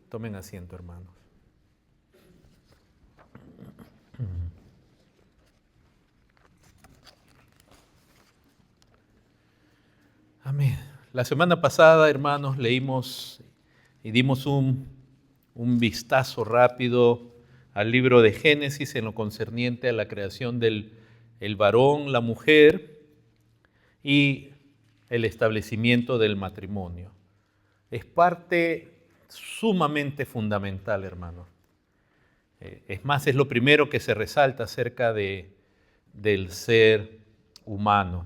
Tomen asiento, hermanos. Amén. La semana pasada, hermanos, leímos y dimos un vistazo rápido al libro de Génesis en lo concerniente a la creación del varón, la mujer y el establecimiento del matrimonio. Es parte sumamente fundamental, hermanos. Es más, es lo primero que se resalta acerca del ser humano.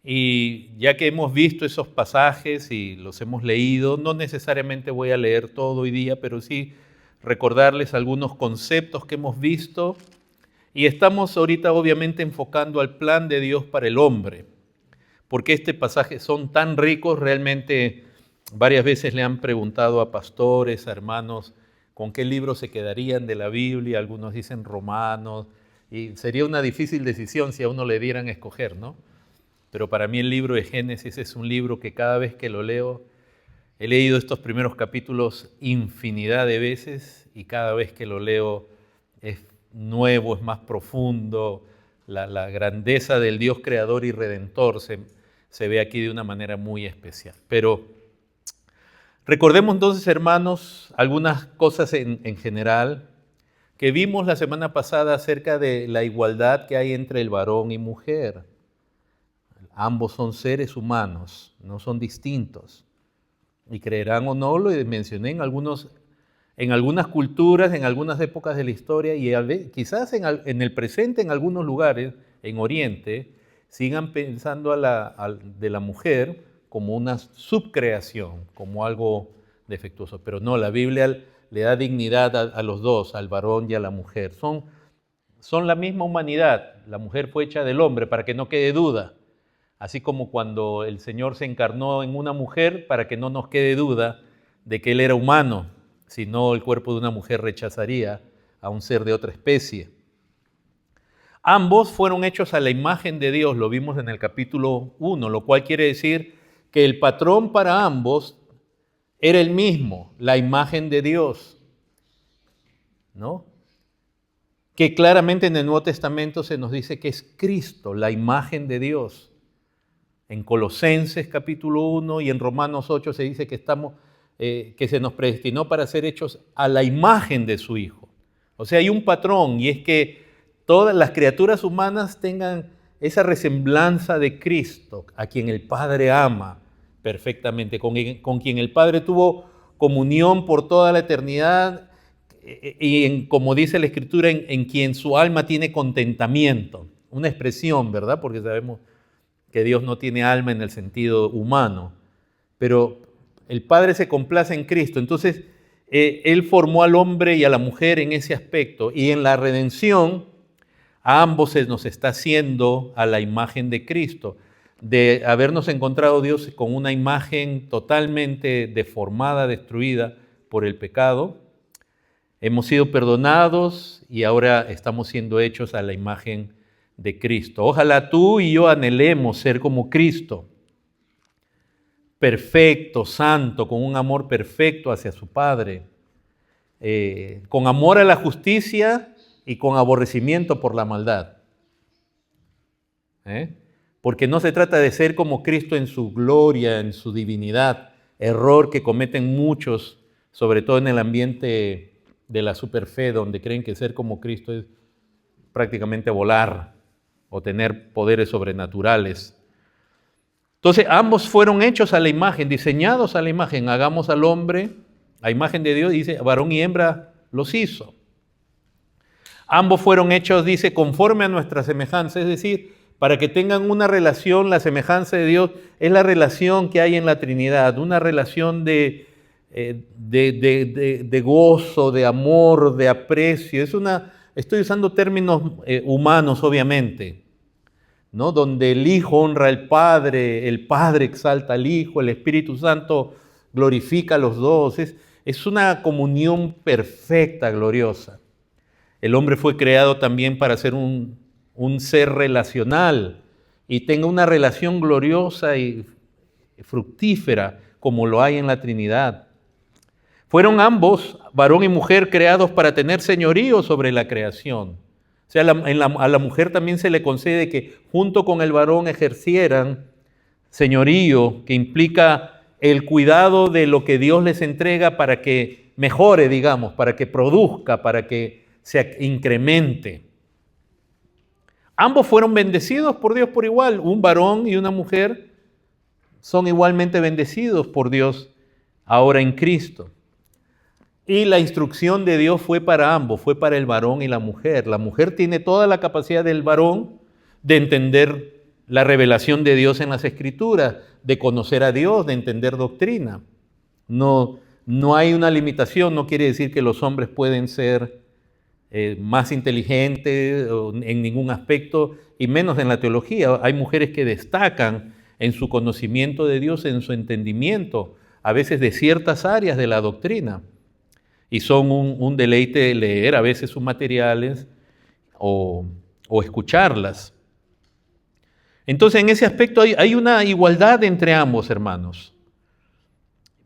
Y ya que hemos visto esos pasajes y los hemos leído, no necesariamente voy a leer todo hoy día, pero sí recordarles algunos conceptos que hemos visto. Y estamos ahorita obviamente enfocando al plan de Dios para el hombre, porque este pasaje son tan ricos, realmente varias veces le han preguntado a pastores, a hermanos, con qué libro se quedarían de la Biblia. Algunos dicen Romanos, y sería una difícil decisión si a uno le dieran a escoger, ¿no? Pero para mí el libro de Génesis es un libro que cada vez que lo leo, he leído estos primeros capítulos infinidad de veces y cada vez que lo leo es nuevo, es más profundo. La grandeza del Dios creador y redentor se ve aquí de una manera muy especial. Pero recordemos entonces, hermanos, algunas cosas en general que vimos la semana pasada acerca de la igualdad que hay entre el varón y mujer. Ambos son seres humanos, no son distintos. Y creerán o no, lo mencioné en algunas culturas, en algunas épocas de la historia, y quizás en el presente, en algunos lugares, en Oriente, sigan pensando de la mujer como una subcreación, como algo defectuoso. Pero no, la Biblia le da dignidad a los dos, al varón y a la mujer. Son la misma humanidad. La mujer fue hecha del hombre, para que no quede duda. Así como cuando el Señor se encarnó en una mujer, para que no nos quede duda de que Él era humano, si no el cuerpo de una mujer rechazaría a un ser de otra especie. Ambos fueron hechos a la imagen de Dios, lo vimos en el capítulo 1, lo cual quiere decir que el patrón para ambos era el mismo, la imagen de Dios, ¿no? Que claramente en el Nuevo Testamento se nos dice que es Cristo, la imagen de Dios. En Colosenses capítulo 1 y en Romanos 8 se dice que se nos predestinó para ser hechos a la imagen de su Hijo. O sea, hay un patrón, y es que todas las criaturas humanas tengan esa resemblanza de Cristo, a quien el Padre ama perfectamente, con quien el Padre tuvo comunión por toda la eternidad, y como dice la Escritura, en quien su alma tiene contentamiento. Una expresión, ¿verdad? Porque sabemos que Dios no tiene alma en el sentido humano, pero el Padre se complace en Cristo. Entonces, Él formó al hombre y a la mujer en ese aspecto, y en la redención a ambos se nos está haciendo a la imagen de Cristo. De habernos encontrado Dios con una imagen totalmente deformada, destruida por el pecado, hemos sido perdonados y ahora estamos siendo hechos a la imagen de Cristo. Ojalá tú y yo anhelemos ser como Cristo, perfecto, santo, con un amor perfecto hacia su Padre, con amor a la justicia y con aborrecimiento por la maldad. Porque no se trata de ser como Cristo en su gloria, en su divinidad, error que cometen muchos, sobre todo en el ambiente de la superfe, donde creen que ser como Cristo es prácticamente volar o tener poderes sobrenaturales. Entonces, ambos fueron hechos a la imagen, diseñados a la imagen. Hagamos al hombre a imagen de Dios, dice, varón y hembra los hizo. Ambos fueron hechos, dice, conforme a nuestra semejanza, es decir, para que tengan una relación. La semejanza de Dios es la relación que hay en la Trinidad, una relación de gozo, de amor, de aprecio. Estoy usando términos humanos, obviamente, ¿no? Donde el Hijo honra al Padre, el Padre exalta al Hijo, el Espíritu Santo glorifica a los dos. Es una comunión perfecta, gloriosa. El hombre fue creado también para ser un ser relacional y tenga una relación gloriosa y fructífera como lo hay en la Trinidad. Fueron ambos, varón y mujer, creados para tener señorío sobre la creación. O sea, a la mujer también se le concede que junto con el varón ejercieran señorío, que implica el cuidado de lo que Dios les entrega para que mejore, digamos, para que produzca, para que se incremente. Ambos fueron bendecidos por Dios por igual. Un varón y una mujer son igualmente bendecidos por Dios ahora en Cristo. Y la instrucción de Dios fue para ambos, fue para el varón y la mujer. La mujer tiene toda la capacidad del varón de entender la revelación de Dios en las Escrituras, de conocer a Dios, de entender doctrina. No hay una limitación, no quiere decir que los hombres pueden ser más inteligentes en ningún aspecto, y menos en la teología. Hay mujeres que destacan en su conocimiento de Dios, en su entendimiento, a veces de ciertas áreas de la doctrina. Y son un deleite leer a veces sus materiales o escucharlas. Entonces, en ese aspecto hay una igualdad entre ambos, hermanos.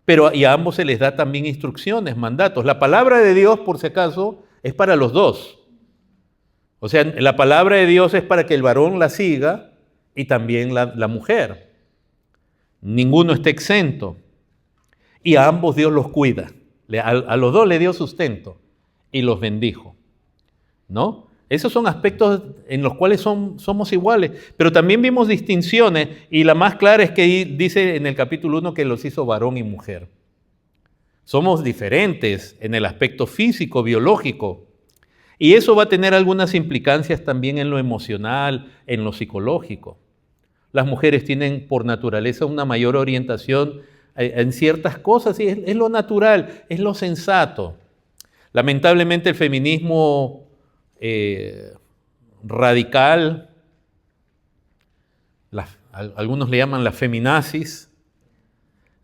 Pero y a ambos se les da también instrucciones, mandatos. La palabra de Dios, por si acaso, es para los dos. O sea, la palabra de Dios es para que el varón la siga y también la mujer. Ninguno está exento. Y a ambos Dios los cuida. A los dos le dio sustento y los bendijo, ¿no? Esos son aspectos en los cuales somos iguales, pero también vimos distinciones, y la más clara es que dice en el capítulo 1 que los hizo varón y mujer. Somos diferentes en el aspecto físico, biológico, y eso va a tener algunas implicancias también en lo emocional, en lo psicológico. Las mujeres tienen por naturaleza una mayor orientación en ciertas cosas, y es lo natural, es lo sensato. Lamentablemente el feminismo radical, algunos le llaman las feminazis,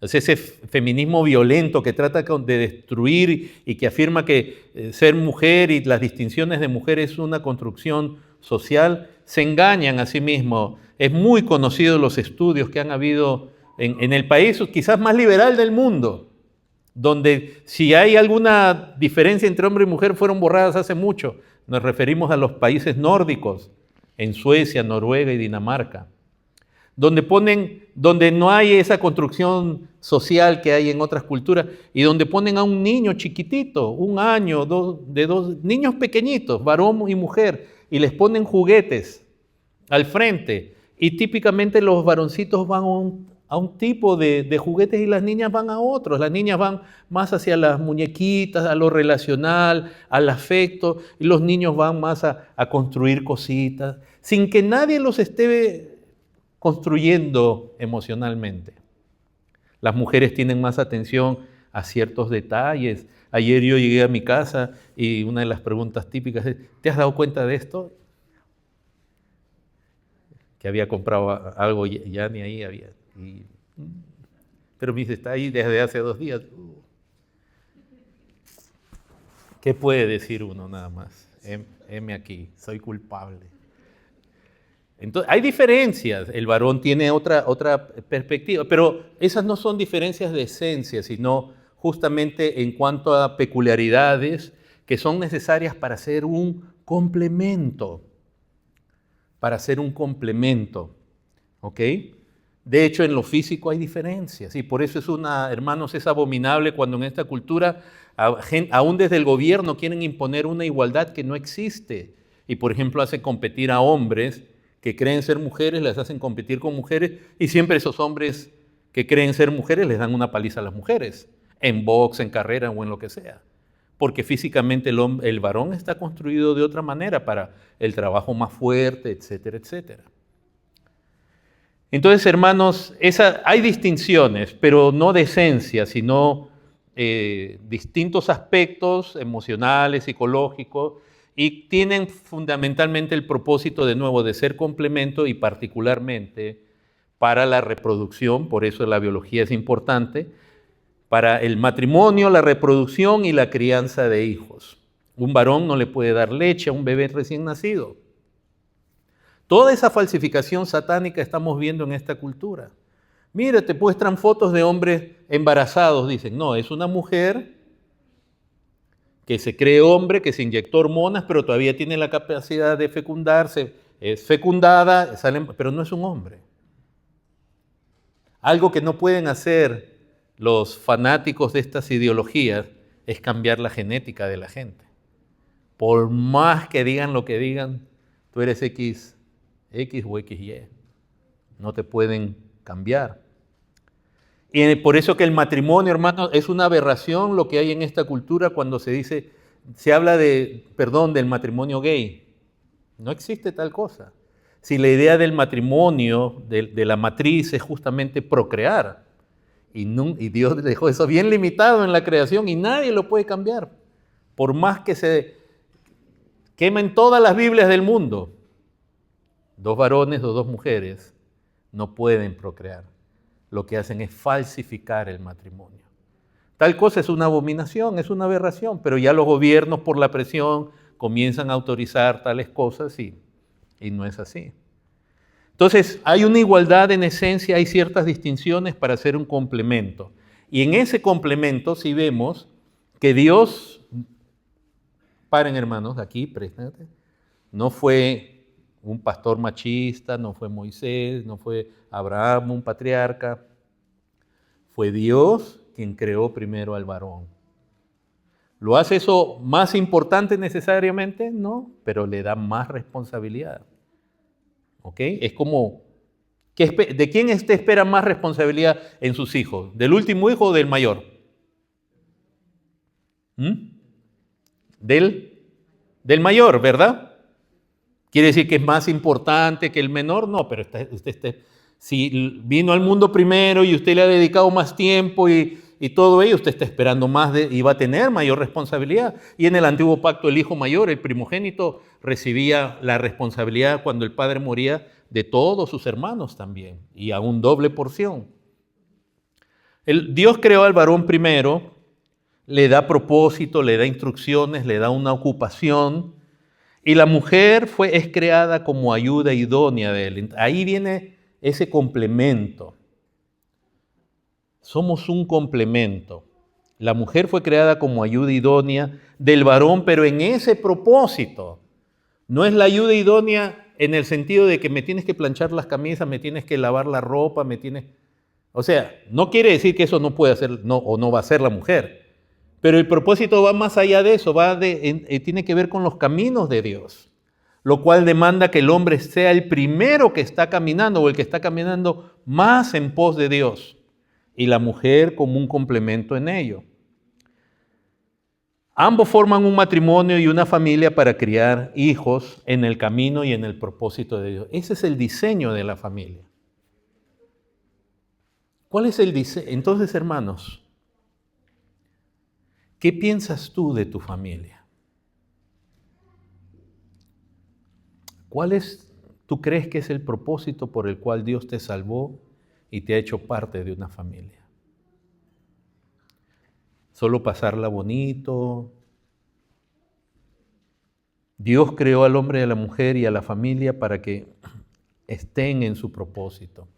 es ese feminismo violento que trata de destruir y que afirma que ser mujer y las distinciones de mujer es una construcción social, se engañan a sí mismos. Es muy conocido los estudios que han habido en el país quizás más liberal del mundo, donde si hay alguna diferencia entre hombre y mujer fueron borradas hace mucho. Nos referimos a los países nórdicos, en Suecia, Noruega y Dinamarca, donde no hay esa construcción social que hay en otras culturas, y donde ponen a un niño chiquitito, 1 año, dos niños pequeñitos, varón y mujer, y les ponen juguetes al frente, y típicamente los varoncitos van a un tipo de juguetes y las niñas van a otros. Las niñas van más hacia las muñequitas, a lo relacional, al afecto, y los niños van más a construir cositas, sin que nadie los esté construyendo emocionalmente. Las mujeres tienen más atención a ciertos detalles. Ayer yo llegué a mi casa y una de las preguntas típicas es: ¿te has dado cuenta de esto? Que había comprado algo, ya ni ahí había. Pero me dice, está ahí desde hace 2 días. ¿Qué puede decir uno nada más? Heme aquí, soy culpable. Entonces, hay diferencias. El varón tiene otra perspectiva, pero esas no son diferencias de esencia, sino justamente en cuanto a peculiaridades que son necesarias para ser un complemento. Para ser un complemento, ¿ok? De hecho, en lo físico hay diferencias, y por eso hermanos, es abominable cuando en esta cultura, aún desde el gobierno, quieren imponer una igualdad que no existe. Y, por ejemplo, hacen competir a hombres que creen ser mujeres, les hacen competir con mujeres, y siempre esos hombres que creen ser mujeres les dan una paliza a las mujeres, en box, en carrera o en lo que sea. Porque físicamente el varón está construido de otra manera para el trabajo más fuerte, etcétera, etcétera. Entonces, hermanos, hay distinciones, pero no de esencia, sino distintos aspectos emocionales, psicológicos, y tienen fundamentalmente el propósito, de nuevo, de ser complemento, y particularmente para la reproducción. Por eso la biología es importante, para el matrimonio, la reproducción y la crianza de hijos. Un varón no le puede dar leche a un bebé recién nacido. Toda esa falsificación satánica estamos viendo en esta cultura. Mira, te muestran fotos de hombres embarazados, dicen. No, es una mujer que se cree hombre, que se inyectó hormonas, pero todavía tiene la capacidad de fecundarse, es fecundada, pero no es un hombre. Algo que no pueden hacer los fanáticos de estas ideologías es cambiar la genética de la gente. Por más que digan lo que digan, tú eres X o XY. No te pueden cambiar. Y por eso que el matrimonio, hermano, es una aberración lo que hay en esta cultura cuando se habla del matrimonio gay. No existe tal cosa. Si la idea del matrimonio, de la matriz, es justamente procrear, y Dios dejó eso bien limitado en la creación y nadie lo puede cambiar, por más que se quemen todas las Biblias del mundo. 2 varones o 2 mujeres no pueden procrear. Lo que hacen es falsificar el matrimonio. Tal cosa es una abominación, es una aberración, pero ya los gobiernos por la presión comienzan a autorizar tales cosas y no es así. Entonces, hay una igualdad en esencia, hay ciertas distinciones para hacer un complemento. Y en ese complemento sí vemos que Dios, paren hermanos, aquí, préstate, no fue un pastor machista, no fue Moisés, no fue Abraham, un patriarca, fue Dios quien creó primero al varón. ¿Lo hace eso más importante necesariamente? No, pero le da más responsabilidad. ¿Ok? Es como, ¿de quién espera más responsabilidad en sus hijos? ¿Del último hijo o del mayor? Del mayor, ¿verdad? ¿Quiere decir que es más importante que el menor? No, pero si vino al mundo primero y usted le ha dedicado más tiempo y todo ello, usted está esperando más y va a tener mayor responsabilidad. Y en el antiguo pacto el hijo mayor, el primogénito, recibía la responsabilidad cuando el padre moría de todos sus hermanos también, y a un doble porción. Dios creó al varón primero, le da propósito, le da instrucciones, le da una ocupación, y la mujer es creada como ayuda idónea de él. Ahí viene ese complemento. Somos un complemento. La mujer fue creada como ayuda idónea del varón, pero en ese propósito. No es la ayuda idónea en el sentido de que me tienes que planchar las camisas, me tienes que lavar la ropa, O sea, no quiere decir que eso no puede hacer o no va a hacer la mujer. Pero el propósito va más allá de eso, tiene que ver con los caminos de Dios, lo cual demanda que el hombre sea el primero que está caminando o el que está caminando más en pos de Dios, y la mujer como un complemento en ello. Ambos forman un matrimonio y una familia para criar hijos en el camino y en el propósito de Dios. Ese es el diseño de la familia. ¿Cuál es el diseño? Entonces, hermanos, ¿qué piensas tú de tu familia? ¿Tú crees que es el propósito por el cual Dios te salvó y te ha hecho parte de una familia? ¿Solo pasarla bonito? Dios creó al hombre y a la mujer y a la familia para que estén en su propósito.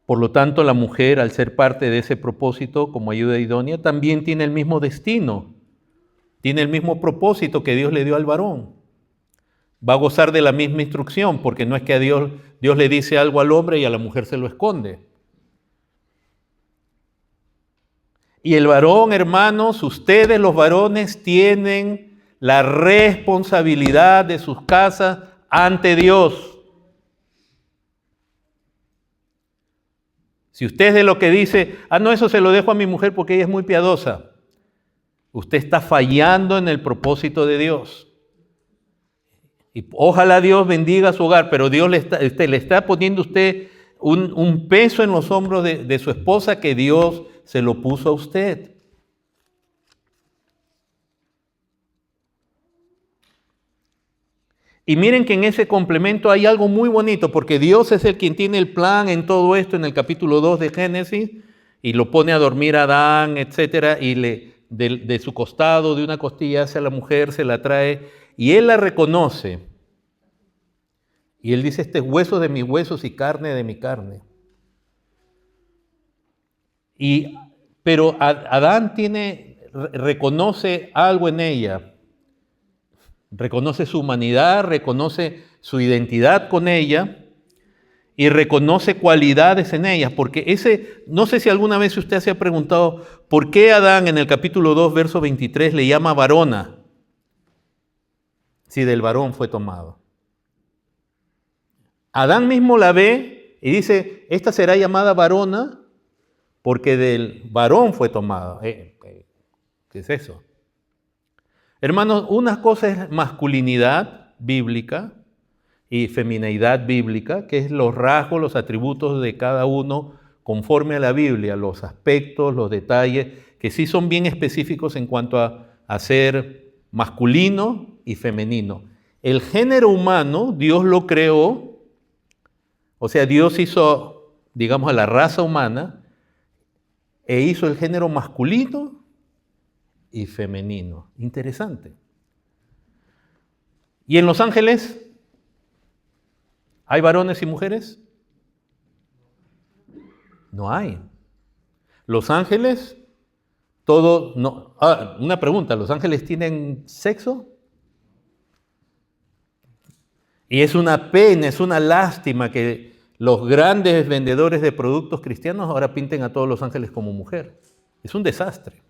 Por lo tanto, la mujer, al ser parte de ese propósito como ayuda idónea, también tiene el mismo destino, tiene el mismo propósito que Dios le dio al varón. Va a gozar de la misma instrucción, porque no es que Dios le dice algo al hombre y a la mujer se lo esconde. Y el varón, hermanos, ustedes los varones tienen la responsabilidad de sus casas ante Dios. Si usted es de lo que dice, no, eso se lo dejo a mi mujer porque ella es muy piadosa, usted está fallando en el propósito de Dios. Y ojalá Dios bendiga su hogar, pero Dios le está poniendo a usted un peso en los hombros de su esposa que Dios se lo puso a usted. Y miren que en ese complemento hay algo muy bonito, porque Dios es el quien tiene el plan en todo esto en el capítulo 2 de Génesis, y lo pone a dormir a Adán, etcétera, y de su costado, de una costilla hacia la mujer, se la trae, y él la reconoce. Y él dice, este es hueso de mis huesos y carne de mi carne. Y Pero Adán reconoce algo en ella, reconoce su humanidad, reconoce su identidad con ella y reconoce cualidades en ella, porque no sé si alguna vez usted se ha preguntado por qué Adán en el capítulo 2, verso 23 le llama varona, si del varón fue tomado. Adán mismo la ve y dice, esta será llamada varona porque del varón fue tomada. ¿Qué es eso? Hermanos, una cosa es masculinidad bíblica y femineidad bíblica, que es los rasgos, los atributos de cada uno conforme a la Biblia, los aspectos, los detalles, que sí son bien específicos en cuanto a ser masculino y femenino. El género humano, Dios lo creó, o sea, Dios hizo, digamos, a la raza humana e hizo el género masculino y femenino. Interesante. ¿Y en los ángeles? ¿Hay varones y mujeres? No hay. Los ángeles, una pregunta, ¿los ángeles tienen sexo? Y es una pena, es una lástima que los grandes vendedores de productos cristianos ahora pinten a todos los ángeles como mujer. Es un desastre.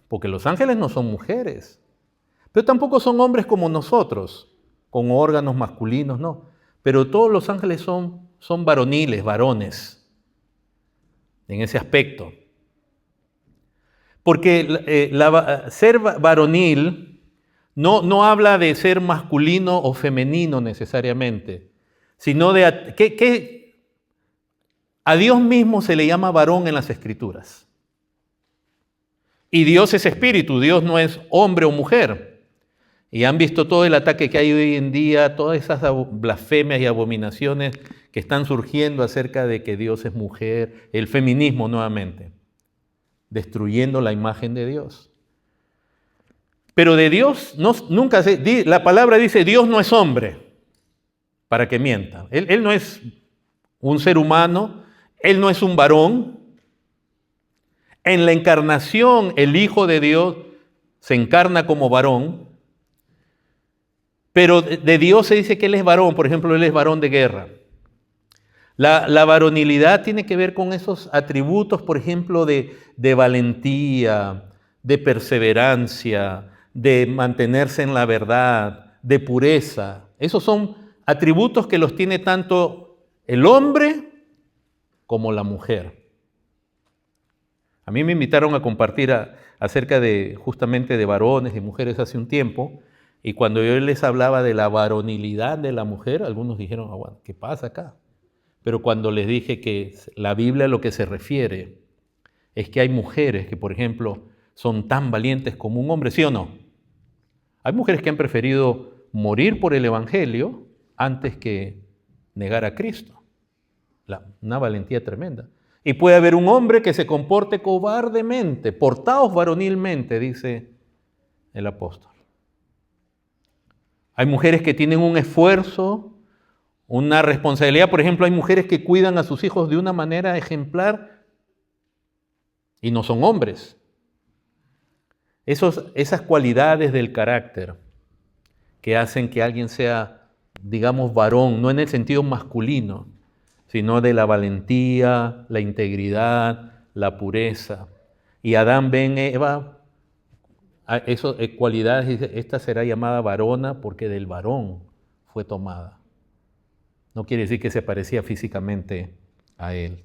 Porque los ángeles no son mujeres, pero tampoco son hombres como nosotros, con órganos masculinos, no. Pero todos los ángeles son varoniles, varones, en ese aspecto. Porque ser varonil no habla de ser masculino o femenino necesariamente, sino de que a Dios mismo se le llama varón en las Escrituras. Y Dios es espíritu, Dios no es hombre o mujer. Y han visto todo el ataque que hay hoy en día, todas esas blasfemias y abominaciones que están surgiendo acerca de que Dios es mujer, el feminismo nuevamente, destruyendo la imagen de Dios. Pero de Dios la palabra dice Dios no es hombre para que mienta. Él no es un ser humano, Él no es un varón. En la encarnación, el Hijo de Dios se encarna como varón, pero de Dios se dice que Él es varón, por ejemplo, Él es varón de guerra. La varonilidad tiene que ver con esos atributos, por ejemplo, de valentía, de perseverancia, de mantenerse en la verdad, de pureza. Esos son atributos que los tiene tanto el hombre como la mujer. A mí me invitaron a compartir acerca de justamente de varones y mujeres hace un tiempo, y cuando yo les hablaba de la varonilidad de la mujer, algunos dijeron, ¿qué pasa acá? Pero cuando les dije que la Biblia a lo que se refiere es que hay mujeres que, por ejemplo, son tan valientes como un hombre, ¿sí o no? Hay mujeres que han preferido morir por el Evangelio antes que negar a Cristo. Una valentía tremenda. Y puede haber un hombre que se comporte cobardemente, portaos varonilmente, dice el apóstol. Hay mujeres que tienen un esfuerzo, una responsabilidad. Por ejemplo, hay mujeres que cuidan a sus hijos de una manera ejemplar y no son hombres. Esas cualidades del carácter que hacen que alguien sea, digamos, varón, no en el sentido masculino, sino de la valentía, la integridad, la pureza. Y Adán ve en Eva esas cualidades, dice, esta será llamada varona porque del varón fue tomada. No quiere decir que se parecía físicamente a él.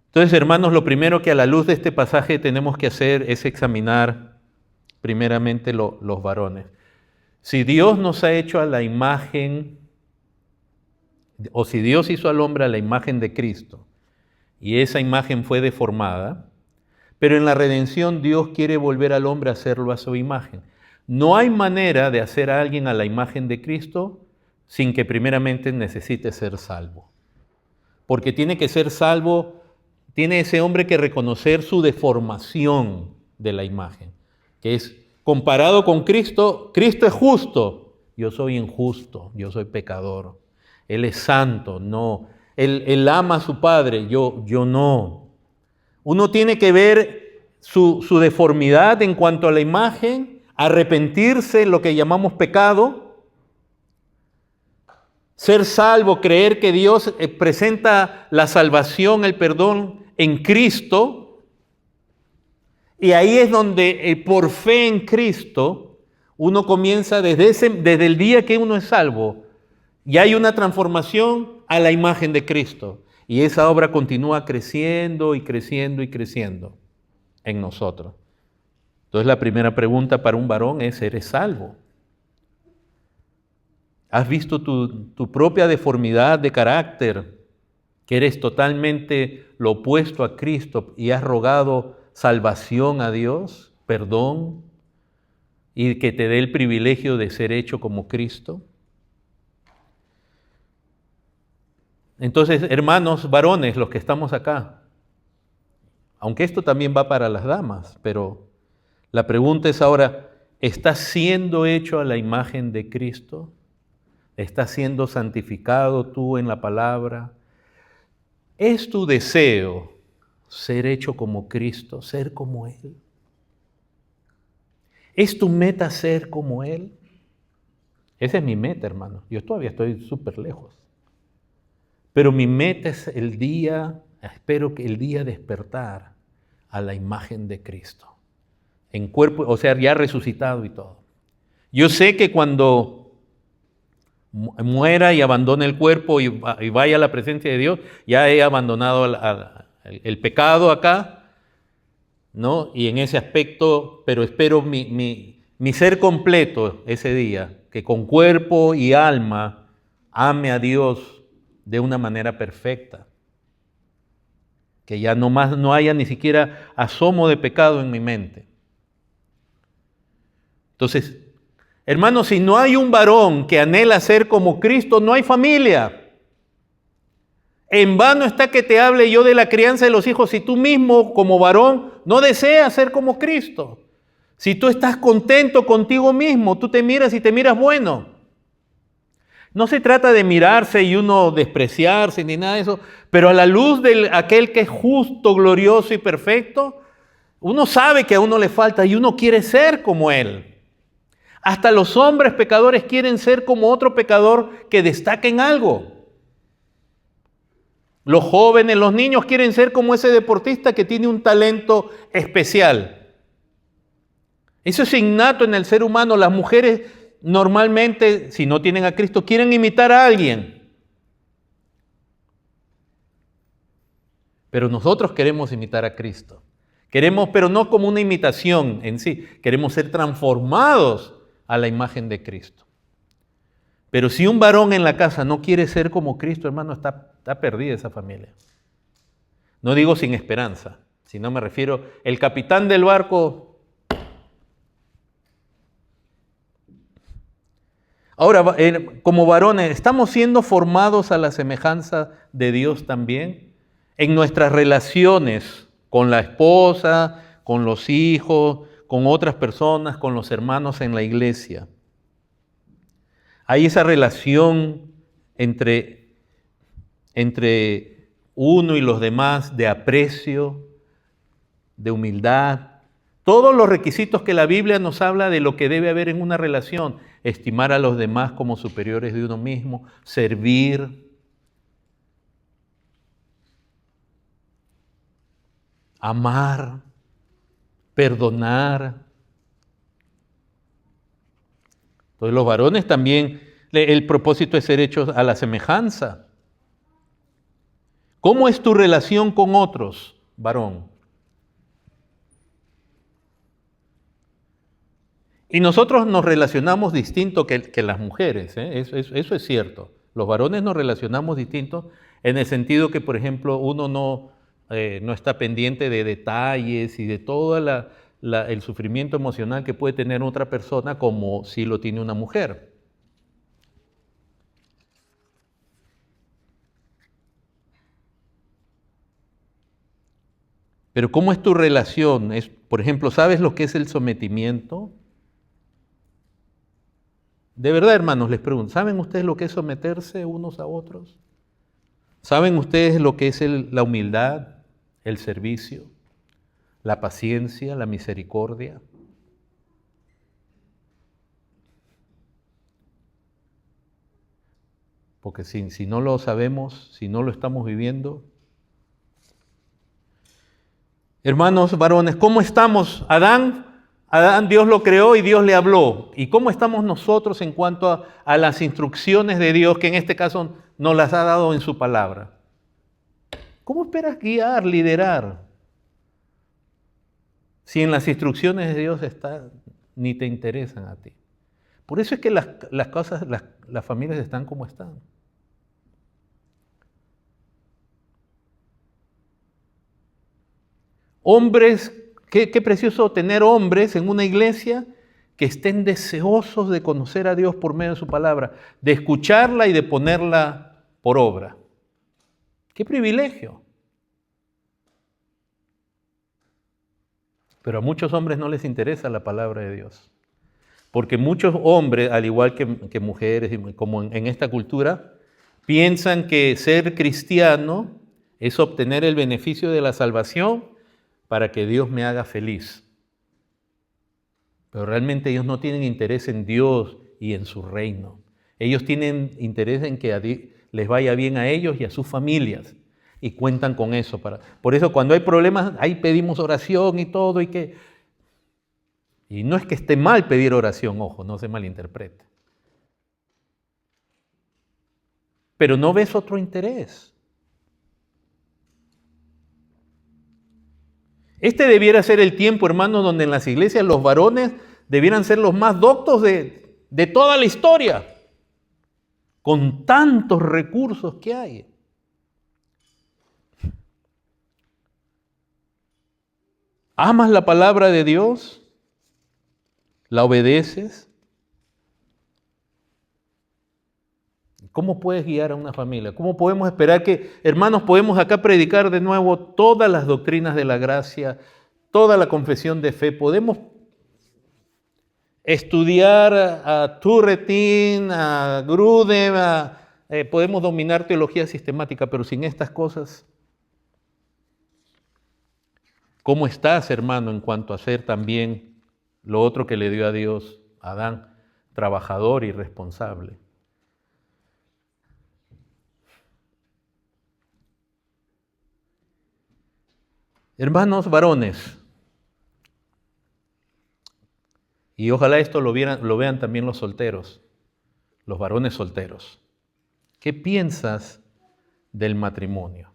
Entonces, hermanos, lo primero que a la luz de este pasaje tenemos que hacer es examinar primeramente los varones. Si Dios nos ha hecho a la imagen, o si Dios hizo al hombre a la imagen de Cristo, y esa imagen fue deformada, pero en la redención Dios quiere volver al hombre a hacerlo a su imagen. No hay manera de hacer a alguien a la imagen de Cristo sin que primeramente necesite ser salvo. Porque tiene que ser salvo, tiene ese hombre que reconocer su deformación de la imagen, que es comparado con Cristo. Cristo es justo, yo soy injusto, yo soy pecador. Él es santo, no. Él ama a su Padre, yo no. Uno tiene que ver su deformidad en cuanto a la imagen, arrepentirse, lo que llamamos pecado, ser salvo, creer que Dios presenta la salvación, el perdón en Cristo. Y ahí es donde por fe en Cristo uno comienza desde el día que uno es salvo. Y hay una transformación a la imagen de Cristo. Y esa obra continúa creciendo y creciendo y creciendo en nosotros. Entonces la primera pregunta para un varón es, ¿eres salvo? ¿Has visto tu propia deformidad de carácter? Que eres totalmente lo opuesto a Cristo y has rogado salvación a Dios, perdón, y que te dé el privilegio de ser hecho como Cristo. Entonces, hermanos varones, los que estamos acá, aunque esto también va para las damas, pero la pregunta es ahora, ¿estás siendo hecho a la imagen de Cristo? ¿Estás siendo santificado tú en la palabra? ¿Es tu deseo ser hecho como Cristo, ser como Él? ¿Es tu meta ser como Él? Esa es mi meta, hermano. Yo todavía estoy súper lejos. Pero mi meta es espero que el día despertar a la imagen de Cristo. En cuerpo, o sea, ya resucitado y todo. Yo sé que cuando muera y abandone el cuerpo y vaya a la presencia de Dios, ya he abandonado el pecado acá, ¿no? Y en ese aspecto, pero espero mi ser completo ese día, que con cuerpo y alma ame a Dios de una manera perfecta. Que ya no haya ni siquiera asomo de pecado en mi mente. Entonces, hermanos, si no hay un varón que anhela ser como Cristo, no hay familia. En vano está que te hable yo de la crianza de los hijos si tú mismo como varón no deseas ser como Cristo. Si tú estás contento contigo mismo, tú te miras y te miras bueno. No se trata de mirarse y uno despreciarse ni nada de eso, pero a la luz de aquel que es justo, glorioso y perfecto, uno sabe que a uno le falta y uno quiere ser como Él. Hasta los hombres pecadores quieren ser como otro pecador que destaque en algo. Los jóvenes, los niños quieren ser como ese deportista que tiene un talento especial. Eso es innato en el ser humano. Las mujeres normalmente, si no tienen a Cristo, quieren imitar a alguien. Pero nosotros queremos imitar a Cristo. Queremos, pero no como una imitación en sí. Queremos ser transformados a la imagen de Cristo. Pero si un varón en la casa no quiere ser como Cristo, hermano, está perdida esa familia. No digo sin esperanza, sino me refiero, el capitán del barco. Ahora, como varones, ¿estamos siendo formados a la semejanza de Dios también? En nuestras relaciones con la esposa, con los hijos, con otras personas, con los hermanos en la iglesia. Hay esa relación entre uno y los demás de aprecio, de humildad. Todos los requisitos que la Biblia nos habla de lo que debe haber en una relación. Estimar a los demás como superiores de uno mismo, servir, amar, perdonar. Entonces los varones también, el propósito es ser hechos a la semejanza. ¿Cómo es tu relación con otros, varón? Y nosotros nos relacionamos distinto que las mujeres, ¿eh? Eso es cierto. Los varones nos relacionamos distinto en el sentido que, por ejemplo, uno no está pendiente de detalles y de todo el sufrimiento emocional que puede tener otra persona como si lo tiene una mujer. Pero ¿cómo es tu relación? Por ejemplo, ¿sabes lo que es el sometimiento? De verdad, hermanos, les pregunto, ¿saben ustedes lo que es someterse unos a otros? ¿Saben ustedes lo que es la humildad, el servicio? la paciencia, la misericordia. Porque si no lo sabemos, si no lo estamos viviendo. Hermanos varones, ¿cómo estamos? Adán, Dios lo creó y Dios le habló. ¿Y cómo estamos nosotros en cuanto a las instrucciones de Dios, que en este caso nos las ha dado en su palabra? ¿Cómo esperas guiar, liderar, si en las instrucciones de Dios ni te interesan a ti? Por eso es que las familias están como están. Hombres, qué precioso tener hombres en una iglesia que estén deseosos de conocer a Dios por medio de su palabra, de escucharla y de ponerla por obra. ¡Qué privilegio! Pero a muchos hombres no les interesa la palabra de Dios. Porque muchos hombres, al igual que mujeres, como en esta cultura, piensan que ser cristiano es obtener el beneficio de la salvación para que Dios me haga feliz. Pero realmente ellos no tienen interés en Dios y en su reino. Ellos tienen interés en que les vaya bien a ellos y a sus familias. Y cuentan con eso. Por eso cuando hay problemas, ahí pedimos oración y todo. Y no es que esté mal pedir oración, ojo, no se malinterprete. Pero no ves otro interés. Este debiera ser el tiempo, hermano, donde en las iglesias los varones debieran ser los más doctos de toda la historia, con tantos recursos que hay. ¿Amas la palabra de Dios? ¿La obedeces? ¿Cómo puedes guiar a una familia? ¿Cómo podemos esperar que, hermanos, podemos acá predicar de nuevo todas las doctrinas de la gracia, toda la confesión de fe? Podemos estudiar a Turretin, a Grudem, podemos dominar teología sistemática, pero sin estas cosas, ¿cómo estás, hermano, en cuanto a ser también lo otro que le dio a Dios a Adán, trabajador y responsable? Hermanos varones, y ojalá esto lo vean también los solteros, los varones solteros. ¿Qué piensas del matrimonio?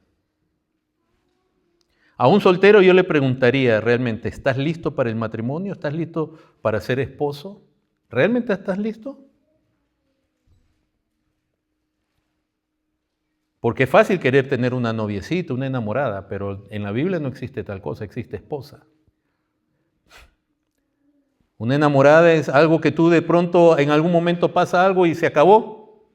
A un soltero yo le preguntaría realmente, ¿estás listo para el matrimonio? ¿Estás listo para ser esposo? ¿Realmente estás listo? Porque es fácil querer tener una noviecita, una enamorada, pero en la Biblia no existe tal cosa, existe esposa. Una enamorada es algo que tú de pronto en algún momento pasa algo y se acabó.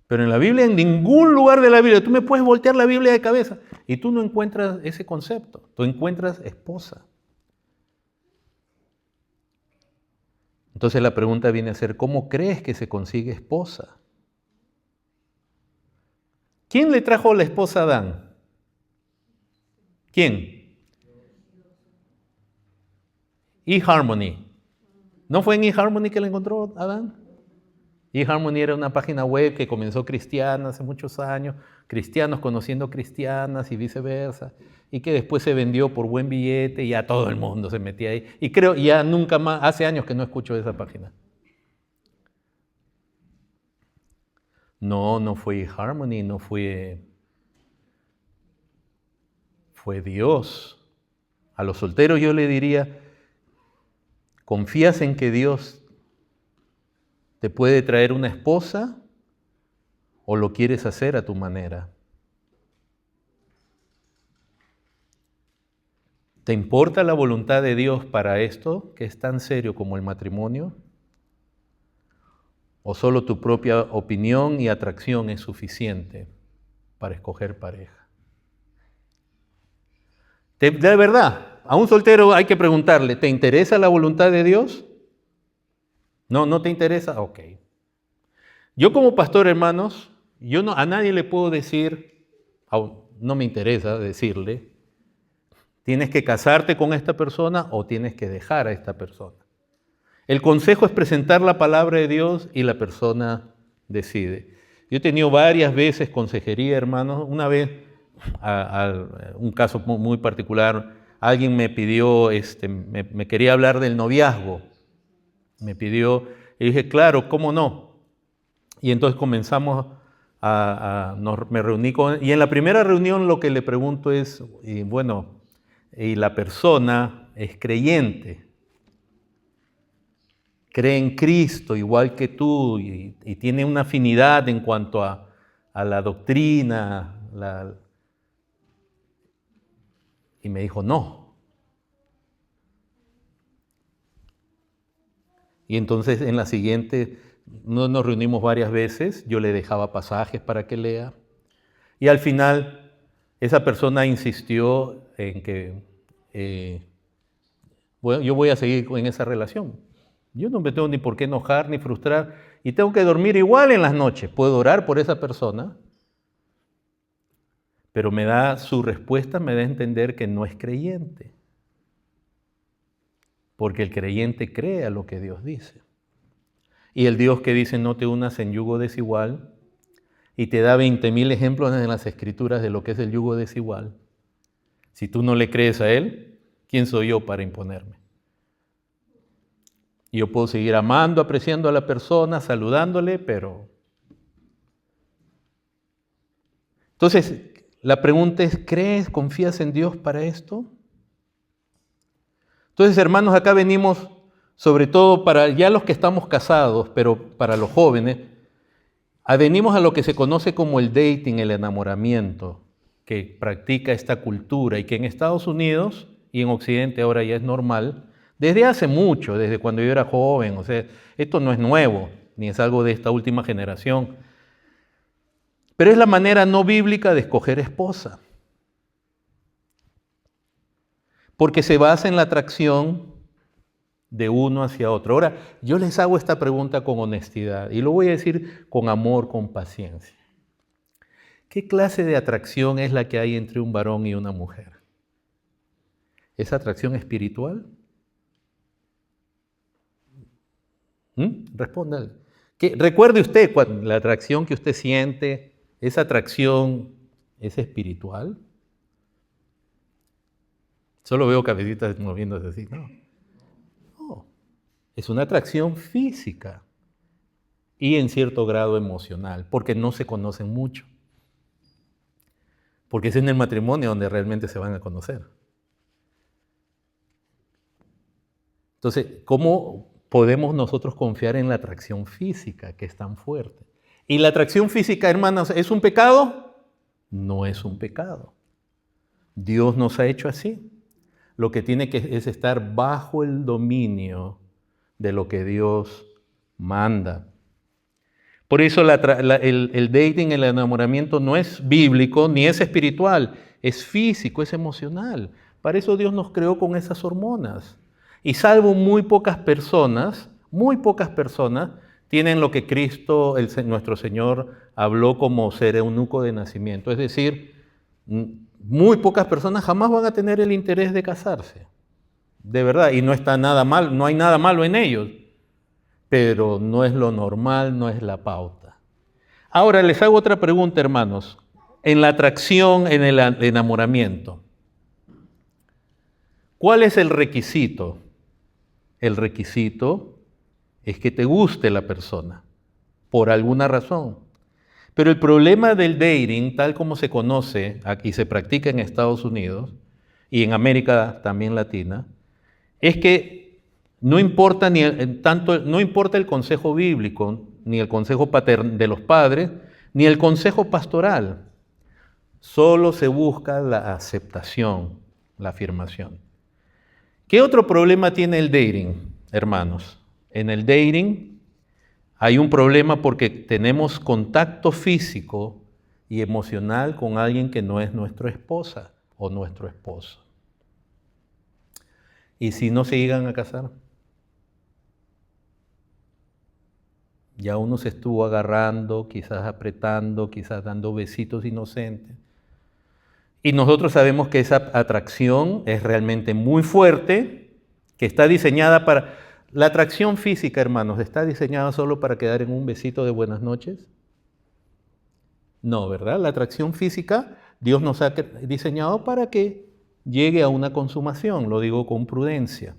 Pero en la Biblia, en ningún lugar de la Biblia, tú me puedes voltear la Biblia de cabeza y tú no encuentras ese concepto, tú encuentras esposa. Entonces la pregunta viene a ser, ¿cómo crees que se consigue esposa? ¿Quién le trajo la esposa a Adán? ¿Quién? eHarmony. ¿No fue en eHarmony que la encontró Adán? eHarmony era una página web que comenzó cristiana hace muchos años, cristianos conociendo cristianas y viceversa, y que después se vendió por buen billete y ya todo el mundo se metía ahí. Y creo ya nunca más, hace años que no escucho de esa página. No fue eHarmony, fue Dios. A los solteros yo le diría, ¿confías en que Dios te puede traer una esposa o lo quieres hacer a tu manera? ¿Te importa la voluntad de Dios para esto, que es tan serio como el matrimonio? ¿O solo tu propia opinión y atracción es suficiente para escoger pareja? De verdad, a un soltero hay que preguntarle, ¿te interesa la voluntad de Dios? ¿No te interesa? Ok. Yo como pastor, hermanos, a nadie le puedo decir, no me interesa decirle, ¿Tienes que casarte con esta persona o tienes que dejar a esta persona? El consejo es presentar la palabra de Dios y la persona decide. Yo he tenido varias veces consejería, hermanos. Una vez, un caso muy particular, alguien me pidió, me quería hablar del noviazgo. Me pidió, y dije, claro, ¿cómo no? Y entonces comenzamos me reuní con él. Y en la primera reunión lo que le pregunto es, y la persona es creyente, cree en Cristo igual que tú y tiene una afinidad en cuanto a la doctrina. Y me dijo, no. Y entonces en la siguiente, nos reunimos varias veces, yo le dejaba pasajes para que lea. Y al final, esa persona insistió en que yo voy a seguir en esa relación. Yo no me tengo ni por qué enojar ni frustrar y tengo que dormir igual en las noches. Puedo orar por esa persona, pero su respuesta me da a entender que no es creyente. Porque el creyente cree a lo que Dios dice. Y el Dios que dice no te unas en yugo desigual y te da 20,000 ejemplos en las Escrituras de lo que es el yugo desigual. Si tú no le crees a Él, ¿quién soy yo para imponerme? Y yo puedo seguir amando, apreciando a la persona, saludándole, pero... Entonces, la pregunta es, ¿crees, confías en Dios para esto? Entonces, hermanos, acá venimos, sobre todo para ya los que estamos casados, pero para los jóvenes, venimos a lo que se conoce como el dating, el enamoramiento, que practica esta cultura y que en Estados Unidos y en Occidente ahora ya es normal, desde hace mucho, desde cuando yo era joven. O sea, esto no es nuevo, ni es algo de esta última generación, pero es la manera no bíblica de escoger esposa, porque se basa en la atracción de uno hacia otro. Ahora, yo les hago esta pregunta con honestidad y lo voy a decir con amor, con paciencia. ¿Qué clase de atracción es la que hay entre un varón y una mujer? ¿Es atracción espiritual? Responda. Recuerde usted, la atracción que usted siente, ¿esa atracción es espiritual? Solo veo cabecitas moviéndose así. No, es una atracción física y en cierto grado emocional, porque no se conocen mucho. Porque es en el matrimonio donde realmente se van a conocer. Entonces, ¿cómo podemos nosotros confiar en la atracción física que es tan fuerte? ¿Y la atracción física, hermanos, es un pecado? No es un pecado. Dios nos ha hecho así. Lo que tiene que es estar bajo el dominio de lo que Dios manda. Por eso el dating, el enamoramiento no es bíblico ni es espiritual, es físico, es emocional. Para eso Dios nos creó con esas hormonas. Y salvo muy pocas personas tienen lo que Cristo, nuestro Señor, habló como ser eunuco de nacimiento. Es decir, muy pocas personas jamás van a tener el interés de casarse. De verdad, y no está nada mal, no hay nada malo en ellos. Pero no es lo normal, no es la pauta. Ahora les hago otra pregunta, hermanos. En la atracción, en el enamoramiento, ¿cuál es el requisito? El requisito es que te guste la persona, por alguna razón. Pero el problema del dating, tal como se conoce y se practica en Estados Unidos y en América también latina, es que no importa no importa el consejo bíblico, ni el consejo de los padres, ni el consejo pastoral. Solo se busca la aceptación, la afirmación. ¿Qué otro problema tiene el dating, hermanos? En el dating hay un problema porque tenemos contacto físico y emocional con alguien que no es nuestra esposa o nuestro esposo. ¿Y si no se llegan a casar? Ya uno se estuvo agarrando, quizás apretando, quizás dando besitos inocentes. Y nosotros sabemos que esa atracción es realmente muy fuerte, que está diseñada para... La atracción física, hermanos, ¿está diseñada solo para quedar en un besito de buenas noches? No, ¿verdad? La atracción física, Dios nos ha diseñado para que llegue a una consumación, lo digo con prudencia.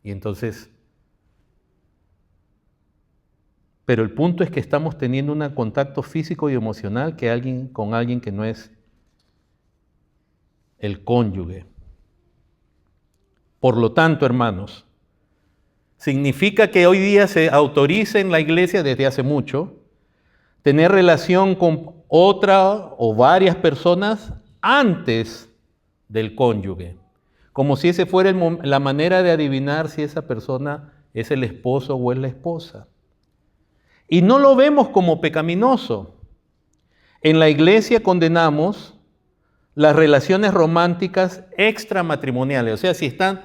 Y entonces, pero el punto es que estamos teniendo un contacto físico y emocional con alguien que no es el cónyuge. Por lo tanto, hermanos, significa que hoy día se autoriza en la iglesia desde hace mucho tener relación con otra o varias personas antes del cónyuge, como si ese fuera la manera de adivinar si esa persona es el esposo o es la esposa. Y no lo vemos como pecaminoso. En la iglesia condenamos las relaciones románticas extramatrimoniales, o sea, si están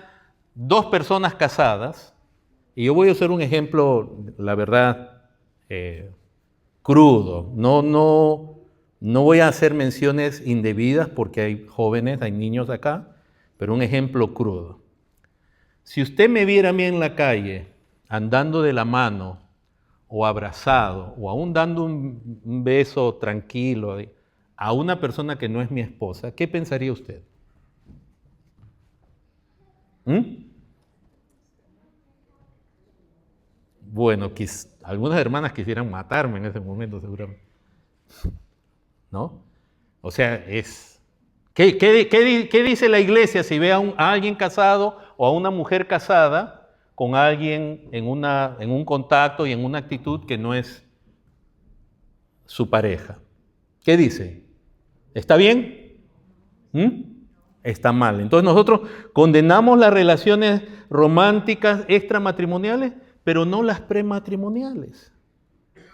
dos personas casadas, y yo voy a usar un ejemplo, la verdad, crudo, no voy a hacer menciones indebidas porque hay jóvenes, hay niños acá, pero un ejemplo crudo. Si usted me viera a mí en la calle, andando de la mano, o abrazado, o aún dando un beso tranquilo a una persona que no es mi esposa, ¿qué pensaría usted? Bueno, algunas hermanas quisieran matarme en ese momento, seguramente. ¿No? O sea, ¿qué dice la iglesia si ve a alguien casado o a una mujer casada con alguien en un contacto y en una actitud que no es su pareja? ¿Qué dice? ¿Está bien? Está mal. Entonces nosotros condenamos las relaciones románticas extramatrimoniales, pero no las prematrimoniales.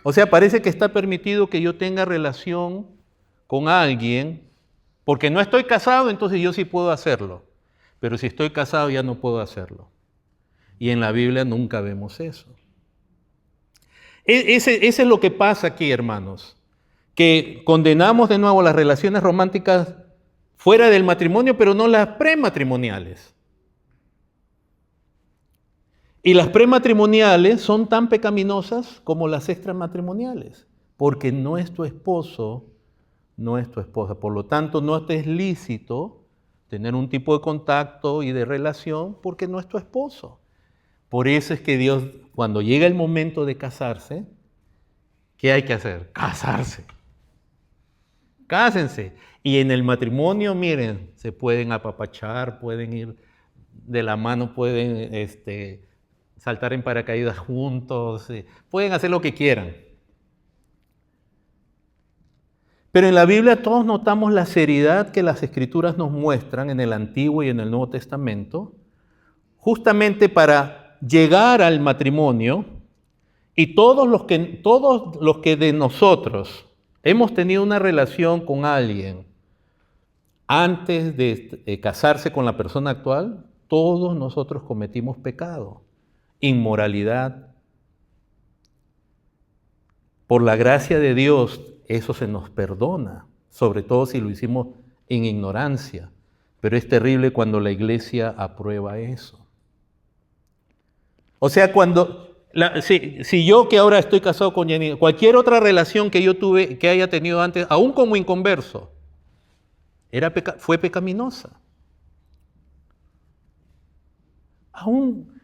O sea, parece que está permitido que yo tenga relación con alguien, porque no estoy casado, entonces yo sí puedo hacerlo. Pero si estoy casado ya no puedo hacerlo. Y en la Biblia nunca vemos eso. Ese es lo que pasa aquí, hermanos. Que condenamos de nuevo las relaciones románticas fuera del matrimonio, pero no las prematrimoniales. Y las prematrimoniales son tan pecaminosas como las extramatrimoniales, porque no es tu esposo, no es tu esposa. Por lo tanto, no te es lícito tener un tipo de contacto y de relación porque no es tu esposo. Por eso es que Dios, cuando llega el momento de casarse, ¿qué hay que hacer? Casarse. Cásense. Y en el matrimonio, miren, se pueden apapachar, pueden ir de la mano, pueden saltar en paracaídas juntos, pueden hacer lo que quieran. Pero en la Biblia todos notamos la seriedad que las Escrituras nos muestran en el Antiguo y en el Nuevo Testamento, justamente para llegar al matrimonio, y todos los que de nosotros hemos tenido una relación con alguien antes de casarse con la persona actual, todos nosotros cometimos pecado, inmoralidad. Por la gracia de Dios, eso se nos perdona, sobre todo si lo hicimos en ignorancia. Pero es terrible cuando la iglesia aprueba eso. O sea, si yo que ahora estoy casado con Janine, cualquier otra relación que yo tuve, que haya tenido antes, aún como inconverso, fue pecaminosa. Aún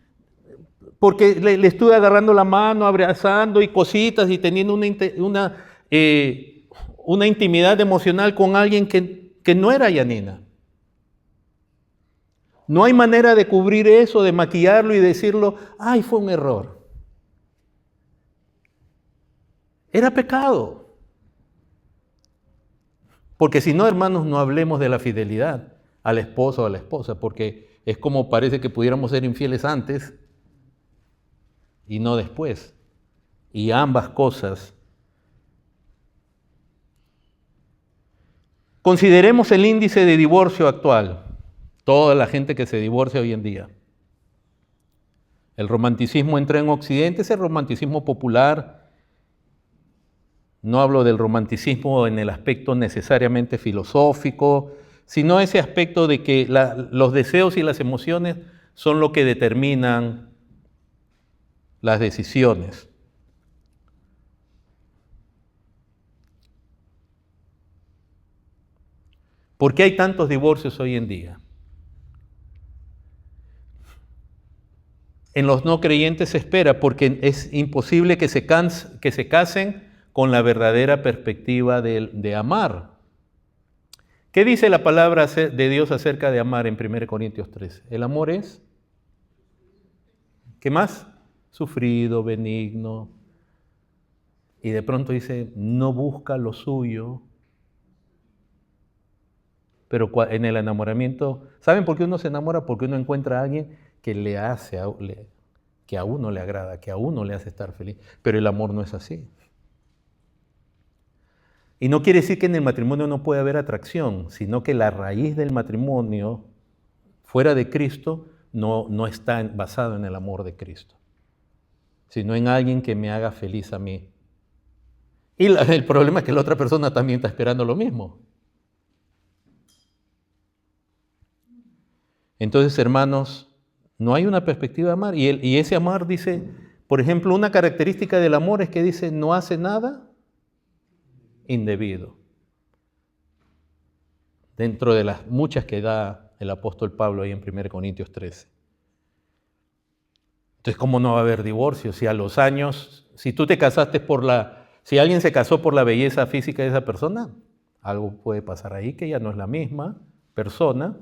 porque le estuve agarrando la mano, abrazando y cositas y teniendo una intimidad emocional con alguien que no era Yanina. No hay manera de cubrir eso, de maquillarlo y decirlo, ay, fue un error. Era pecado. Porque si no, hermanos, no hablemos de la fidelidad al esposo o a la esposa, porque es como parece que pudiéramos ser infieles antes y no después. Y ambas cosas. Consideremos el índice de divorcio actual. Toda la gente que se divorcia hoy en día. El romanticismo entra en Occidente, ese romanticismo popular No hablo del romanticismo en el aspecto necesariamente filosófico, sino ese aspecto de que los deseos y las emociones son lo que determinan las decisiones. ¿Por qué hay tantos divorcios hoy en día? En los no creyentes se espera porque es imposible que se casen con la verdadera perspectiva de amar. ¿Qué dice la palabra de Dios acerca de amar en 1 Corintios 13? El amor es, ¿qué más? Sufrido, benigno. Y de pronto dice, no busca lo suyo. Pero en el enamoramiento, ¿saben por qué uno se enamora? Porque uno encuentra a alguien que le hace, que a uno le agrada, que a uno le hace estar feliz. Pero el amor no es así. Y no quiere decir que en el matrimonio no puede haber atracción, sino que la raíz del matrimonio, fuera de Cristo, no está basado en el amor de Cristo, sino en alguien que me haga feliz a mí. Y el problema es que la otra persona también está esperando lo mismo. Entonces, hermanos, no hay una perspectiva de amar. Y ese amar dice, por ejemplo, una característica del amor es que dice, no hace nada indebido. Dentro de las muchas que da el apóstol Pablo ahí en 1 Corintios 13. Entonces, ¿cómo no va a haber divorcio? Si a los años, si tú te casaste si alguien se casó por la belleza física de esa persona, algo puede pasar ahí que ya no es la misma persona.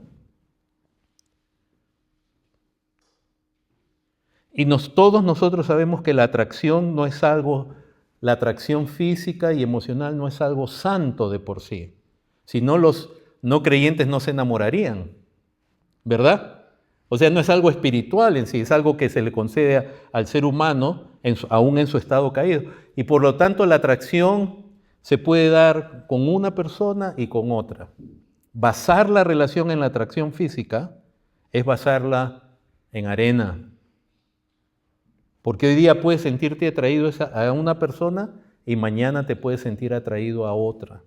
Y todos nosotros sabemos que la atracción no es algo, la atracción física y emocional no es algo santo de por sí. Si no, los no creyentes no se enamorarían, ¿verdad? O sea, no es algo espiritual en sí, es algo que se le concede al ser humano aún en su estado caído. Y por lo tanto la atracción se puede dar con una persona y con otra. Basar la relación en la atracción física es basarla en arena. Porque hoy día puedes sentirte atraído a una persona y mañana te puedes sentir atraído a otra,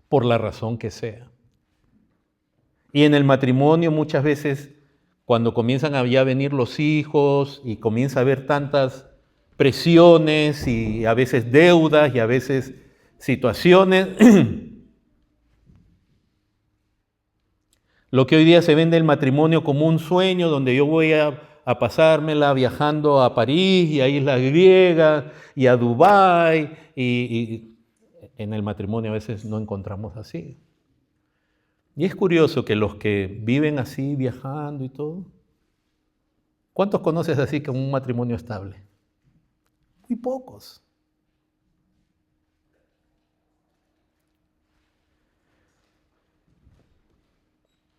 por la razón que sea. Y en el matrimonio muchas veces, cuando comienzan a ya venir los hijos y comienza a haber tantas presiones y a veces deudas y a veces situaciones, lo que hoy día se vende el matrimonio como un sueño donde yo voy a pasármela viajando a París y a Islas Griegas y a Dubái y en el matrimonio a veces no encontramos así. Y es curioso que los que viven así viajando y todo, ¿cuántos conoces así con un matrimonio estable? Muy pocos.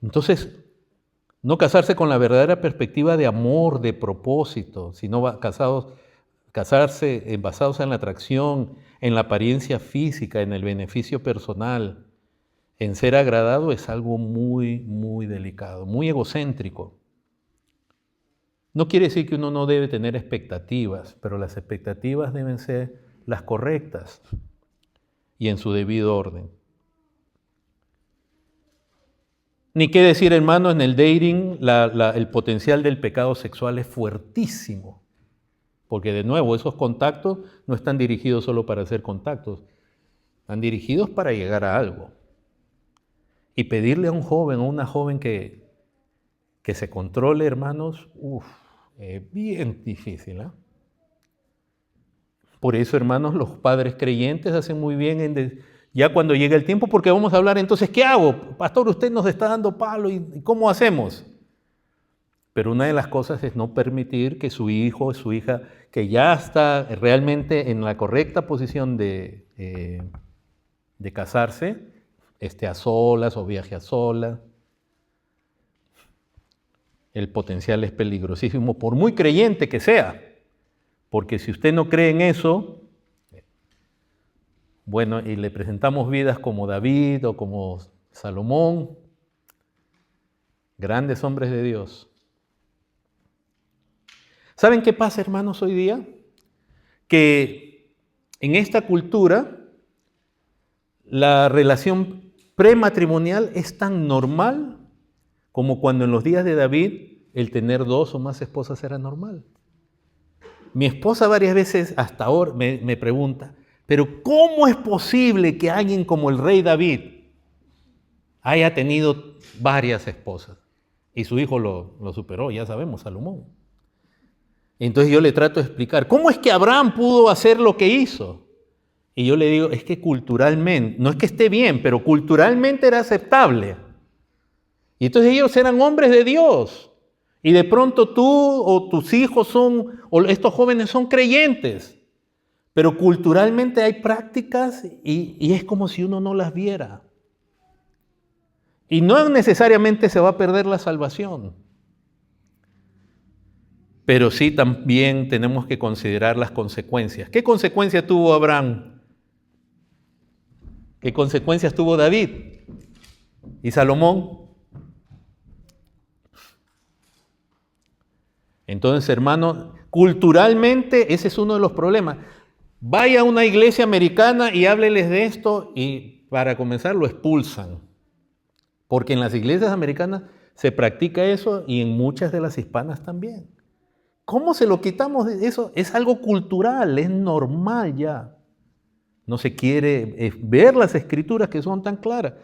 Entonces, no casarse con la verdadera perspectiva de amor, de propósito, sino casarse basados en la atracción, en la apariencia física, en el beneficio personal, en ser agradado, es algo muy, muy delicado, muy egocéntrico. No quiere decir que uno no debe tener expectativas, pero las expectativas deben ser las correctas y en su debido orden. Ni qué decir, hermano, en el dating el potencial del pecado sexual es fuertísimo. Porque de nuevo, esos contactos no están dirigidos solo para hacer contactos, están dirigidos para llegar a algo. Y pedirle a un joven o una joven que se controle, hermanos, es bien difícil, ¿eh? Por eso, hermanos, los padres creyentes hacen muy bien ya cuando llega el tiempo, porque vamos a hablar entonces, ¿qué hago? Pastor, usted nos está dando palo, ¿y cómo hacemos? Pero una de las cosas es no permitir que su hijo o su hija, que ya está realmente en la correcta posición de casarse, esté a solas o viaje a solas. El potencial es peligrosísimo, por muy creyente que sea. Porque si usted no cree en eso, bueno, y le presentamos vidas como David o como Salomón, grandes hombres de Dios. ¿Saben qué pasa, hermanos, hoy día? Que en esta cultura, la relación prematrimonial es tan normal como cuando en los días de David el tener 2 o más esposas era normal. Mi esposa varias veces hasta ahora me pregunta, pero ¿cómo es posible que alguien como el rey David haya tenido varias esposas? Y su hijo lo superó, ya sabemos, Salomón. Entonces yo le trato de explicar, ¿cómo es que Abraham pudo hacer lo que hizo? Y yo le digo, es que culturalmente, no es que esté bien, pero culturalmente era aceptable. Y entonces ellos eran hombres de Dios. Y de pronto tú o tus hijos o estos jóvenes son creyentes. Pero culturalmente hay prácticas y es como si uno no las viera. Y no necesariamente se va a perder la salvación. Pero sí también tenemos que considerar las consecuencias. ¿Qué consecuencia tuvo Abraham? ¿Qué consecuencias tuvo David y Salomón? Entonces, hermano, culturalmente ese es uno de los problemas. Vaya a una iglesia americana y hábleles de esto y para comenzar lo expulsan. Porque en las iglesias americanas se practica eso y en muchas de las hispanas también. ¿Cómo se lo quitamos de eso? Es algo cultural, es normal ya. No se quiere ver las escrituras que son tan claras.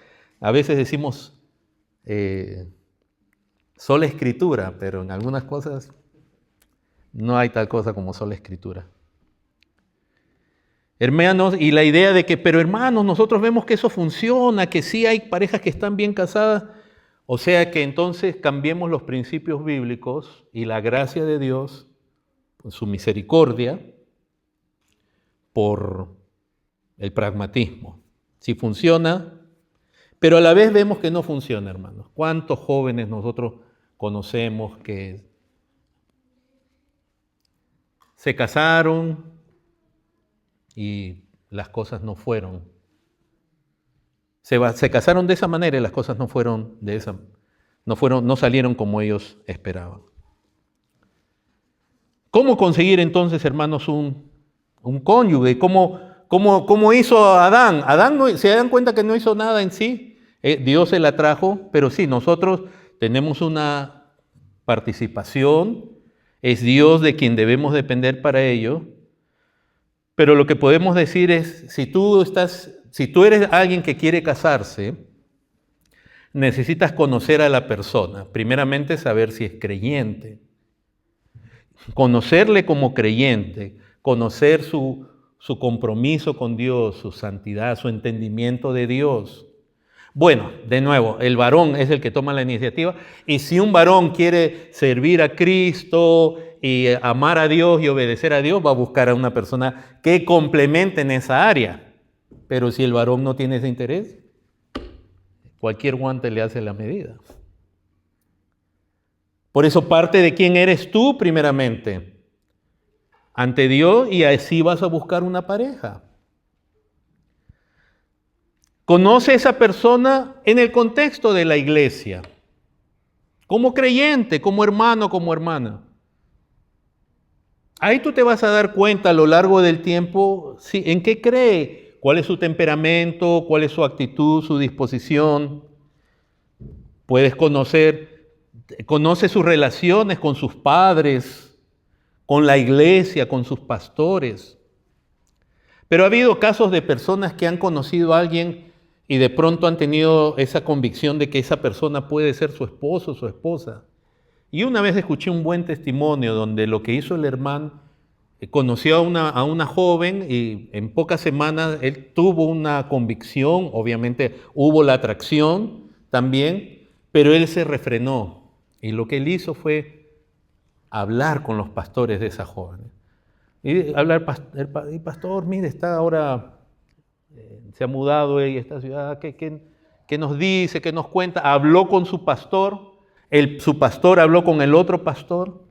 A veces decimos sola escritura, pero en algunas cosas no hay tal cosa como sola escritura. Hermanos, y la idea de que, pero hermanos, nosotros vemos que eso funciona, que sí hay parejas que están bien casadas, o sea que entonces cambiemos los principios bíblicos y la gracia de Dios, con su misericordia, por el pragmatismo. Si funciona, pero a la vez vemos que no funciona, hermanos. ¿Cuántos jóvenes nosotros conocemos que se casaron y las cosas no fueron? Se casaron de esa manera y las cosas no salieron como ellos esperaban. ¿Cómo conseguir entonces, hermanos, un cónyuge? ¿Cómo hizo Adán? Adán se dan cuenta que no hizo nada en sí. Dios se la trajo, pero sí, nosotros tenemos una participación. Es Dios de quien debemos depender para ello. Pero lo que podemos decir es, si tú eres alguien que quiere casarse, necesitas conocer a la persona. Primeramente, saber si es creyente. Conocerle como creyente, conocer su compromiso con Dios, su santidad, su entendimiento de Dios. Bueno, de nuevo, el varón es el que toma la iniciativa, y si un varón quiere servir a Cristo y amar a Dios y obedecer a Dios, va a buscar a una persona que complemente en esa área. Pero si el varón no tiene ese interés, cualquier guante le hace la medida. Por eso parte de quién eres tú primeramente ante Dios, y así vas a buscar una pareja. Conoce a esa persona en el contexto de la iglesia, como creyente, como hermano, como hermana. Ahí tú te vas a dar cuenta a lo largo del tiempo en qué cree, cuál es su temperamento, cuál es su actitud, su disposición. Puedes conoce sus relaciones con sus padres, con la iglesia, con sus pastores. Pero ha habido casos de personas que han conocido a alguien y de pronto han tenido esa convicción de que esa persona puede ser su esposo o su esposa. Y una vez escuché un buen testimonio donde lo que hizo el hermano, conoció a una joven y en pocas semanas él tuvo una convicción, obviamente hubo la atracción también, pero él se refrenó. Y lo que él hizo fue hablar con los pastores de esa joven. Y hablar, el pastor, mire, está ahora, se ha mudado ella a esta ciudad, ¿qué nos dice, qué nos cuenta? Habló con su pastor, su pastor habló con el otro pastor,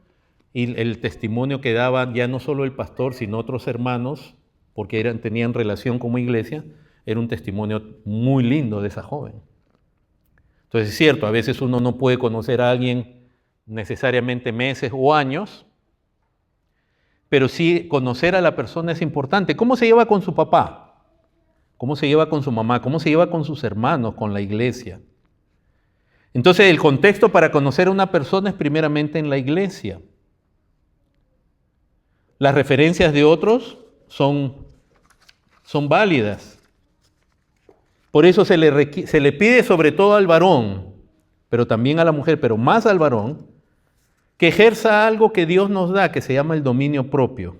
y el testimonio que daba ya no solo el pastor, sino otros hermanos, porque tenían relación como iglesia, era un testimonio muy lindo de esa joven. Entonces es cierto, a veces uno no puede conocer a alguien necesariamente meses o años, pero sí conocer a la persona es importante. ¿Cómo se lleva con su papá? ¿Cómo se lleva con su mamá? ¿Cómo se lleva con sus hermanos, con la iglesia? Entonces, el contexto para conocer a una persona es primeramente en la iglesia. Las referencias de otros son válidas. Por eso se le pide sobre todo al varón, pero también a la mujer, pero más al varón, que ejerza algo que Dios nos da, que se llama el dominio propio.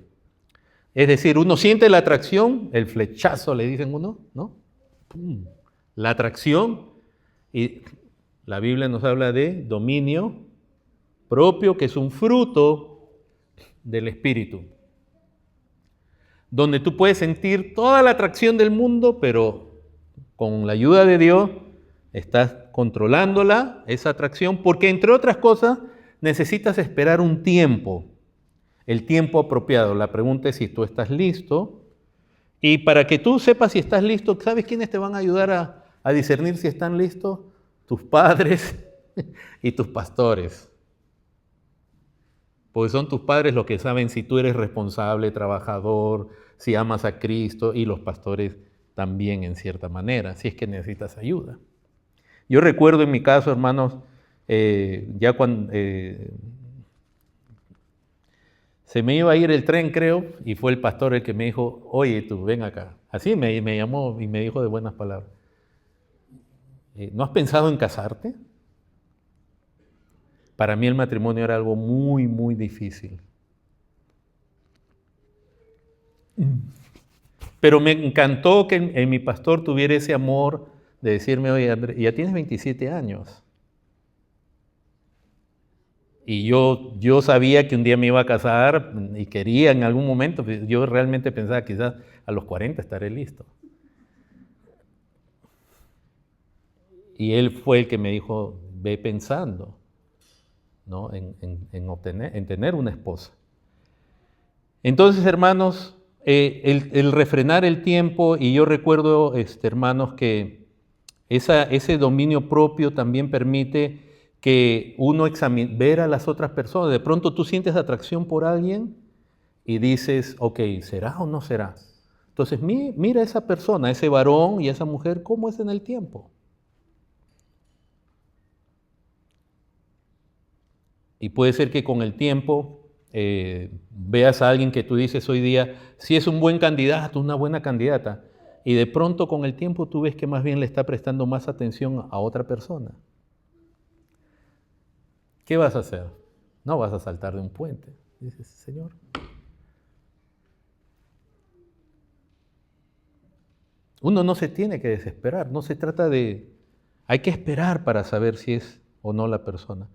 Es decir, uno siente la atracción, el flechazo le dicen uno, ¿no? ¡Pum! La atracción, y la Biblia nos habla de dominio propio, que es un fruto del Espíritu. Donde tú puedes sentir toda la atracción del mundo, pero con la ayuda de Dios estás controlándola, esa atracción, porque entre otras cosas necesitas esperar un tiempo, el tiempo apropiado. La pregunta es si tú estás listo. Y para que tú sepas si estás listo, ¿sabes quiénes te van a ayudar a discernir si están listos? Tus padres y tus pastores. Porque son tus padres los que saben si tú eres responsable, trabajador, si amas a Cristo, y los pastores también en cierta manera, si es que necesitas ayuda. Yo recuerdo en mi caso, hermanos, ya cuando se me iba a ir el tren, creo, y fue el pastor el que me dijo, oye, tú ven acá. Así me llamó y me dijo de buenas palabras. ¿No has pensado en casarte? Para mí el matrimonio era algo muy, muy difícil. Pero me encantó que en mi pastor tuviera ese amor de decirme, oye, Andrés, ya tienes 27 años. Y yo sabía que un día me iba a casar y quería en algún momento, yo realmente pensaba quizás a los 40 estaré listo. Y él fue el que me dijo, ve pensando, ¿no? en tener una esposa. Entonces, hermanos, el refrenar el tiempo, y yo recuerdo, hermanos, que ese dominio propio también permite que uno ver a las otras personas. De pronto tú sientes atracción por alguien y dices, ok, ¿será o no será? Entonces mira a esa persona, a ese varón y a esa mujer, ¿cómo es en el tiempo? Y puede ser que con el tiempo veas a alguien que tú dices hoy día, si es un buen candidato, una buena candidata, y de pronto con el tiempo tú ves que más bien le está prestando más atención a otra persona. ¿Qué vas a hacer? No vas a saltar de un puente. Dices, Señor. Uno no se tiene que desesperar, no se trata de... Hay que esperar para saber si es o no la persona.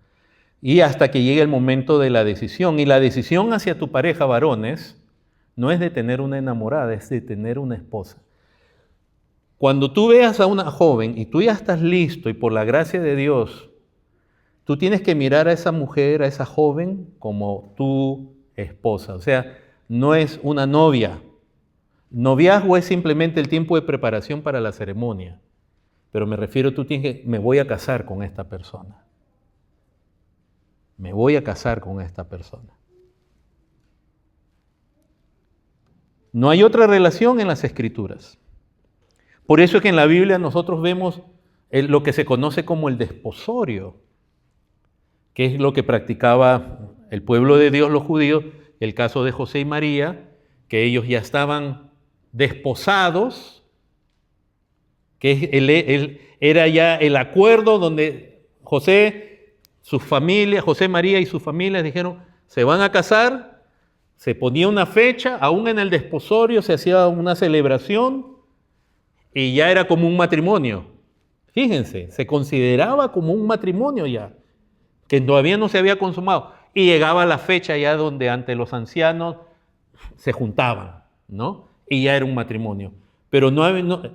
Y hasta que llegue el momento de la decisión. Y la decisión hacia tu pareja, varones, no es de tener una enamorada, es de tener una esposa. Cuando tú veas a una joven y tú ya estás listo y por la gracia de Dios, tú tienes que mirar a esa mujer, a esa joven, como tu esposa. O sea, no es una novia. Noviazgo es simplemente el tiempo de preparación para la ceremonia. Pero me refiero, tú tienes que, me voy a casar con esta persona. Me voy a casar con esta persona. No hay otra relación en las Escrituras. Por eso es que en la Biblia nosotros vemos lo que se conoce como el desposorio, que es lo que practicaba el pueblo de Dios, los judíos, el caso de José y María, que ellos ya estaban desposados, que era ya el acuerdo donde José María y sus familias dijeron, se van a casar, se ponía una fecha, aún en el desposorio se hacía una celebración y ya era como un matrimonio. Fíjense, se consideraba como un matrimonio ya, que todavía no se había consumado. Y llegaba la fecha ya donde ante los ancianos se juntaban, ¿no? Y ya era un matrimonio. Pero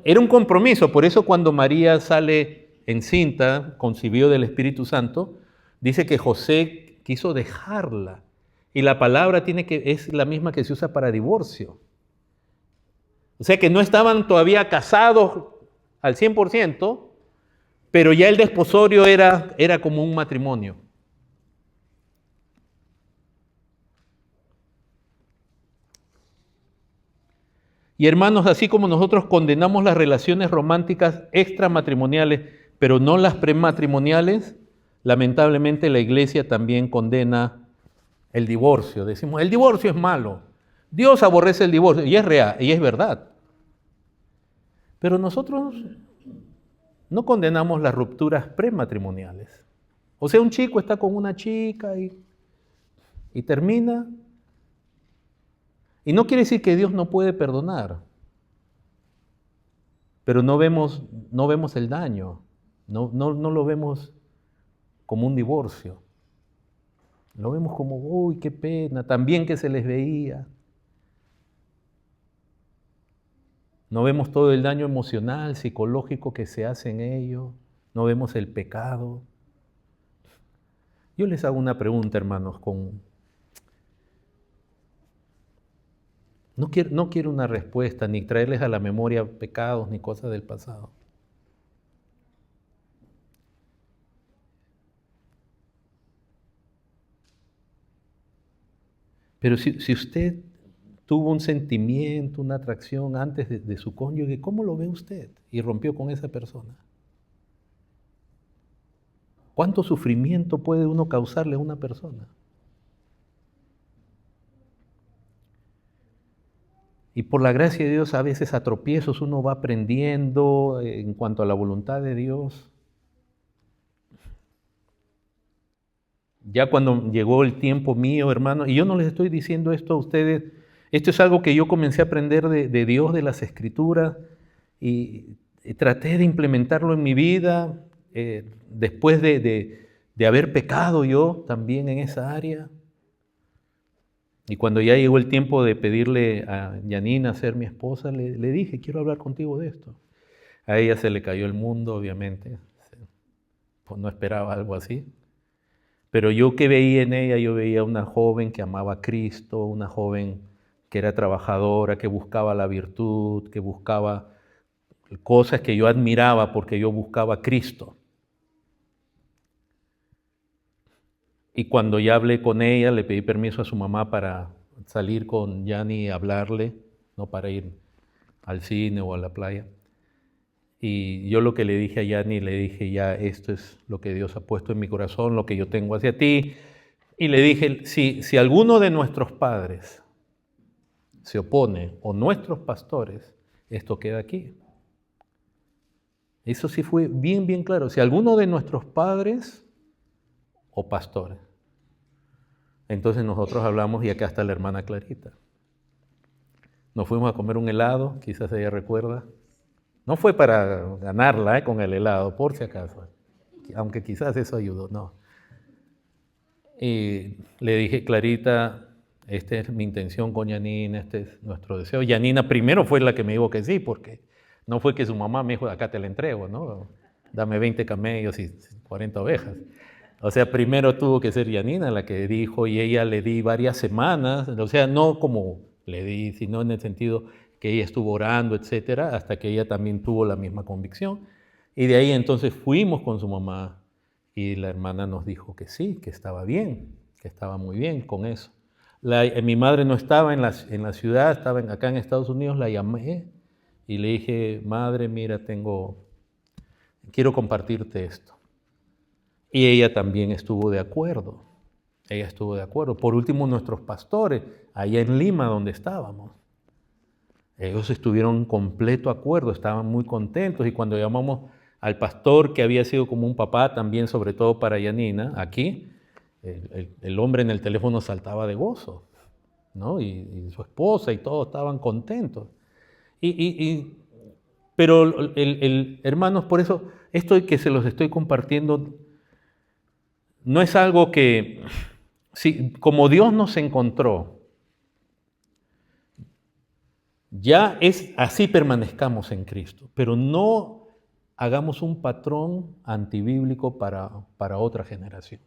era un compromiso. Por eso cuando María sale encinta, concibió del Espíritu Santo, dice que José quiso dejarla. Y la palabra es la misma que se usa para divorcio. O sea que no estaban todavía casados al 100%, pero ya el desposorio era como un matrimonio. Y hermanos, así como nosotros condenamos las relaciones románticas extramatrimoniales, pero no las prematrimoniales, lamentablemente la iglesia también condena el divorcio. Decimos, el divorcio es malo. Dios aborrece el divorcio, y es real, y es verdad. Pero nosotros no condenamos las rupturas prematrimoniales. O sea, un chico está con una chica y termina. Y no quiere decir que Dios no puede perdonar, pero no vemos el daño, no lo vemos como un divorcio. Lo vemos como, uy, qué pena, tan bien que se les veía. No vemos todo el daño emocional, psicológico que se hace en ello. No vemos el pecado. Yo les hago una pregunta, hermanos, no quiero una respuesta, ni traerles a la memoria pecados, ni cosas del pasado. Pero si usted tuvo un sentimiento, una atracción antes de su cónyuge, ¿cómo lo ve usted? Y rompió con esa persona. ¿Cuánto sufrimiento puede uno causarle a una persona? Y por la gracia de Dios, a veces a tropiezos uno va aprendiendo en cuanto a la voluntad de Dios. Ya cuando llegó el tiempo mío, hermano, y yo no les estoy diciendo esto a ustedes, esto es algo que yo comencé a aprender de Dios, de las Escrituras, y traté de implementarlo en mi vida, después de haber pecado yo también en esa área. Y cuando ya llegó el tiempo de pedirle a Yanina ser mi esposa, le dije, quiero hablar contigo de esto. A ella se le cayó el mundo, obviamente, pues no esperaba algo así. Pero yo que veía en ella, yo veía una joven que amaba a Cristo, una joven que era trabajadora, que buscaba la virtud, que buscaba cosas que yo admiraba porque yo buscaba a Cristo. Y cuando ya hablé con ella, le pedí permiso a su mamá para salir con Yani y hablarle, no para ir al cine o a la playa. Y yo lo que le dije a Yani, le dije, ya esto es lo que Dios ha puesto en mi corazón, lo que yo tengo hacia ti. Y le dije, si alguno de nuestros padres se opone, o nuestros pastores, esto queda aquí. Eso sí fue bien claro. Si alguno de nuestros padres o pastores. Entonces nosotros hablamos y acá está la hermana Clarita. Nos fuimos a comer un helado, quizás ella recuerda. No fue para ganarla con el helado, por si acaso. Aunque quizás eso ayudó, no. Y le dije, Clarita, esta es mi intención con Yanina, este es nuestro deseo. Yanina primero fue la que me dijo que sí, porque no fue que su mamá me dijo, acá te la entrego, ¿no? Dame 20 camellos y 40 ovejas. O sea, primero tuvo que ser Yanina la que dijo, y ella le di varias semanas, o sea, no como le di, sino en el sentido que ella estuvo orando, etcétera, hasta que ella también tuvo la misma convicción. Y de ahí entonces fuimos con su mamá y la hermana nos dijo que sí, que estaba bien, que estaba muy bien con eso. Mi madre no estaba en la ciudad, estaba acá en Estados Unidos, la llamé y le dije, madre, mira, quiero compartirte esto. Y ella también estuvo de acuerdo. Ella estuvo de acuerdo. Por último, nuestros pastores, allá en Lima, donde estábamos, ellos estuvieron en completo acuerdo, estaban muy contentos. Y cuando llamamos al pastor, que había sido como un papá también, sobre todo para Yanina, aquí, el hombre en el teléfono saltaba de gozo, ¿no? Y su esposa y todos estaban contentos. Pero, hermanos, por eso, esto que se los estoy compartiendo, no es algo que, como Dios nos encontró, ya es así permanezcamos en Cristo, pero no hagamos un patrón antibíblico para otra generación.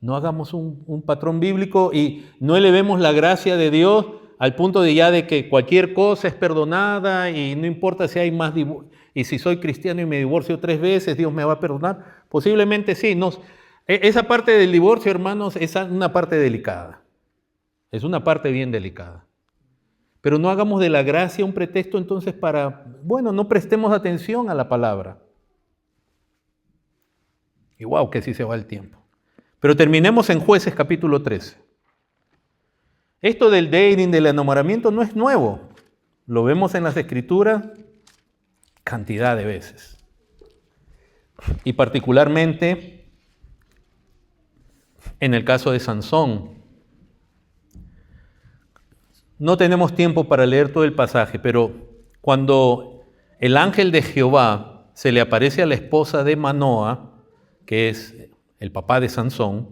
No hagamos un patrón bíblico y no elevemos la gracia de Dios al punto de que cualquier cosa es perdonada y no importa si hay más divorcio. Y si soy cristiano y me divorcio 3 veces, Dios me va a perdonar. Posiblemente sí. Esa parte del divorcio, hermanos, es una parte delicada. Es una parte bien delicada. Pero no hagamos de la gracia un pretexto entonces para, bueno, no prestemos atención a la palabra. Y wow, que sí se va el tiempo. Pero terminemos en Jueces capítulo 13. Esto del dating, del enamoramiento no es nuevo. Lo vemos en las Escrituras cantidad de veces. Y particularmente en el caso de Sansón. No tenemos tiempo para leer todo el pasaje, pero cuando el ángel de Jehová se le aparece a la esposa de Manoa, que es el papá de Sansón,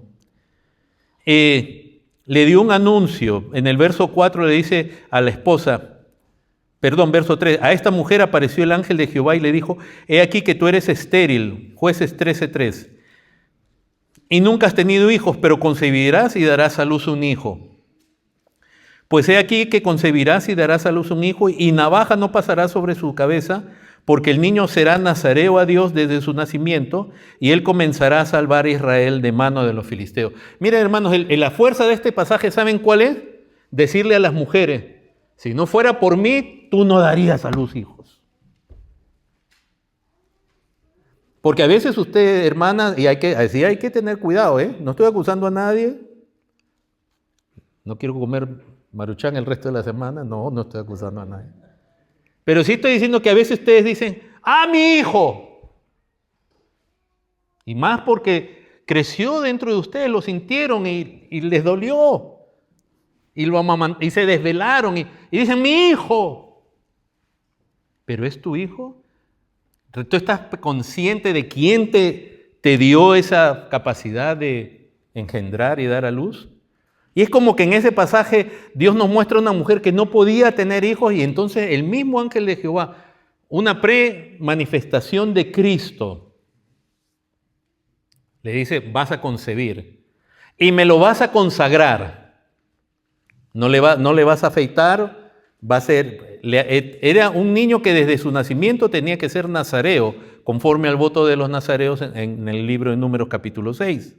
le dio un anuncio. En el verso 4 le dice a la esposa, verso 3, a esta mujer apareció el ángel de Jehová y le dijo, he aquí que tú eres estéril, Jueces 13:3, y nunca has tenido hijos, pero concebirás y darás a luz un hijo. Pues he aquí que concebirás y darás a luz un hijo, y navaja no pasará sobre su cabeza, porque el niño será nazareo a Dios desde su nacimiento, y él comenzará a salvar a Israel de mano de los filisteos. Miren, hermanos, la fuerza de este pasaje, ¿saben cuál es? Decirle a las mujeres, si no fuera por mí, tú no darías a luz hijos. Porque a veces usted, hermana, y hay que tener cuidado, no estoy acusando a nadie, no quiero comer Maruchan el resto de la semana, no estoy acusando a nadie. Pero sí estoy diciendo que a veces ustedes dicen, ¡ah, mi hijo! Y más porque creció dentro de ustedes, lo sintieron y les dolió. Y se desvelaron y dicen, ¡mi hijo! ¿Pero es tu hijo? ¿Tú estás consciente de quién te dio esa capacidad de engendrar y dar a luz? Y es como que en ese pasaje Dios nos muestra a una mujer que no podía tener hijos y entonces el mismo ángel de Jehová, una pre-manifestación de Cristo, le dice, vas a concebir y me lo vas a consagrar. No le vas a afeitar, era un niño que desde su nacimiento tenía que ser nazareo, conforme al voto de los nazareos en el libro de Números capítulo 6.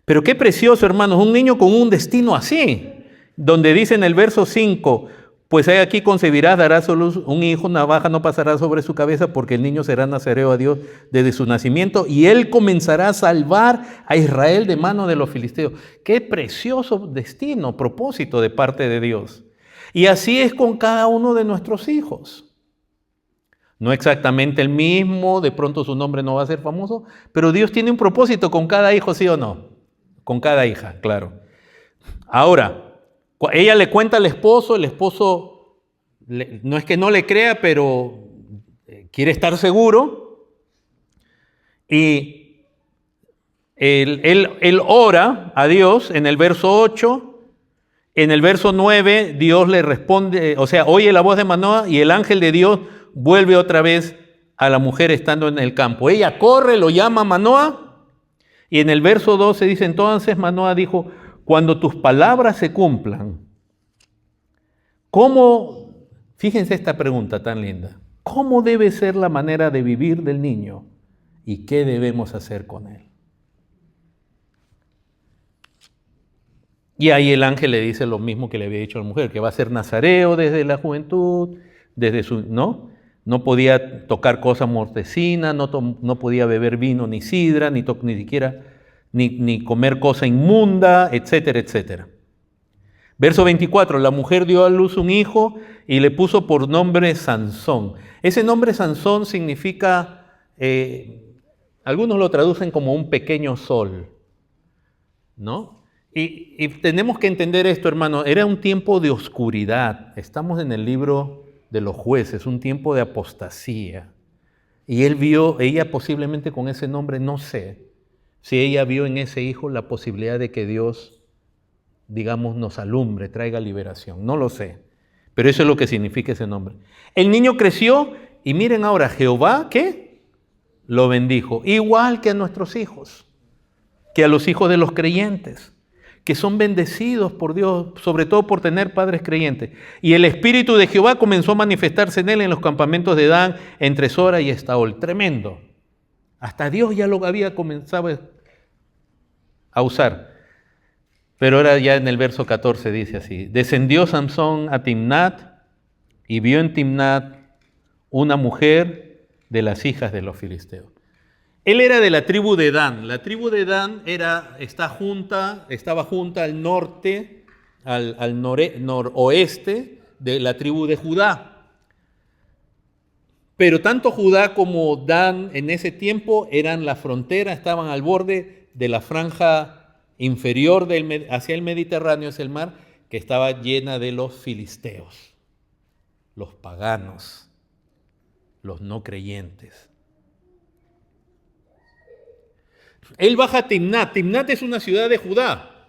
Pero qué precioso, hermanos, un niño con un destino así, donde dice en el verso 5, pues he aquí concebirás, darás a luz un hijo, navaja no pasará sobre su cabeza, porque el niño será nazareo a Dios desde su nacimiento, y él comenzará a salvar a Israel de mano de los filisteos. Qué precioso destino, propósito de parte de Dios. Y así es con cada uno de nuestros hijos. No exactamente el mismo, de pronto su nombre no va a ser famoso, pero Dios tiene un propósito con cada hijo, ¿sí o no? Con cada hija, claro. Ahora, ella le cuenta al esposo, el esposo no es que no le crea, pero quiere estar seguro. Y él ora a Dios en el verso 8, en el verso 9 Dios le responde, o sea, oye la voz de Manoa y el ángel de Dios vuelve otra vez a la mujer estando en el campo. Ella corre, lo llama Manoa. Y en el verso 12 dice, entonces Manoa dijo, cuando tus palabras se cumplan, ¿cómo? Fíjense esta pregunta tan linda. ¿Cómo debe ser la manera de vivir del niño? ¿Y qué debemos hacer con él? Y ahí el ángel le dice lo mismo que le había dicho a la mujer, que va a ser nazareo desde la juventud, no podía tocar cosa mortecina, no podía beber vino ni sidra, ni siquiera ni comer cosa inmunda, etcétera, etcétera. Verso 24, la mujer dio a luz un hijo y le puso por nombre Sansón. Ese nombre Sansón significa, algunos lo traducen como un pequeño sol, ¿no? Y tenemos que entender esto, hermano, era un tiempo de oscuridad. Estamos en el libro de los Jueces, un tiempo de apostasía. Y ella posiblemente con ese nombre, no sé, si ella vio en ese hijo la posibilidad de que Dios, digamos, nos alumbre, traiga liberación. No lo sé, pero eso es lo que significa ese nombre. El niño creció y miren ahora, Jehová, ¿qué? Lo bendijo, igual que a nuestros hijos, que a los hijos de los creyentes, que son bendecidos por Dios, sobre todo por tener padres creyentes. Y el Espíritu de Jehová comenzó a manifestarse en él en los campamentos de Dan, entre Sora y Estaol. Tremendo. Hasta Dios ya lo había comenzado a usar. Pero ahora ya en el verso 14 dice así: descendió Sansón a Timnat y vio en Timnat una mujer de las hijas de los filisteos. Él era de la tribu de Dan. La tribu de Dan estaba junta al norte, al noroeste de la tribu de Judá. Pero tanto Judá como Dan en ese tiempo eran la frontera, estaban al borde de la franja inferior hacia el Mediterráneo, es el mar, que estaba llena de los filisteos, los paganos, los no creyentes. Él baja a Timnat. Timnat es una ciudad de Judá.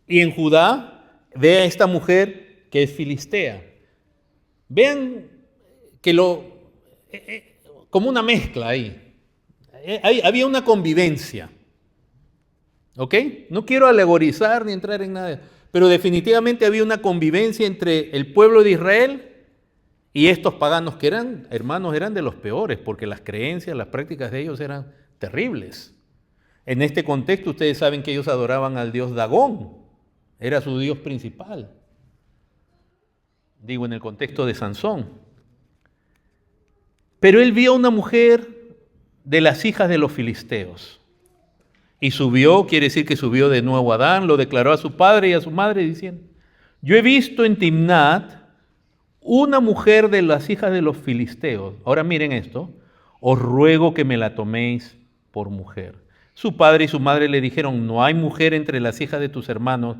Y en Judá ve a esta mujer que es filistea. Vean que como una mezcla ahí. Había una convivencia. ¿Ok? No quiero alegorizar ni entrar en nada, pero definitivamente había una convivencia entre el pueblo de Israel y estos paganos que eran, hermanos, eran de los peores, porque las creencias, las prácticas de ellos eran terribles. En este contexto ustedes saben que ellos adoraban al dios Dagón, era su dios principal. Digo, en el contexto de Sansón. Pero él vio a una mujer de las hijas de los filisteos. Y subió, quiere decir que subió de nuevo a Dan, lo declaró a su padre y a su madre diciendo: yo he visto en Timnat una mujer de las hijas de los filisteos. Ahora miren esto: os ruego que me la toméis por mujer. Su padre y su madre le dijeron: no hay mujer entre las hijas de tus hermanos,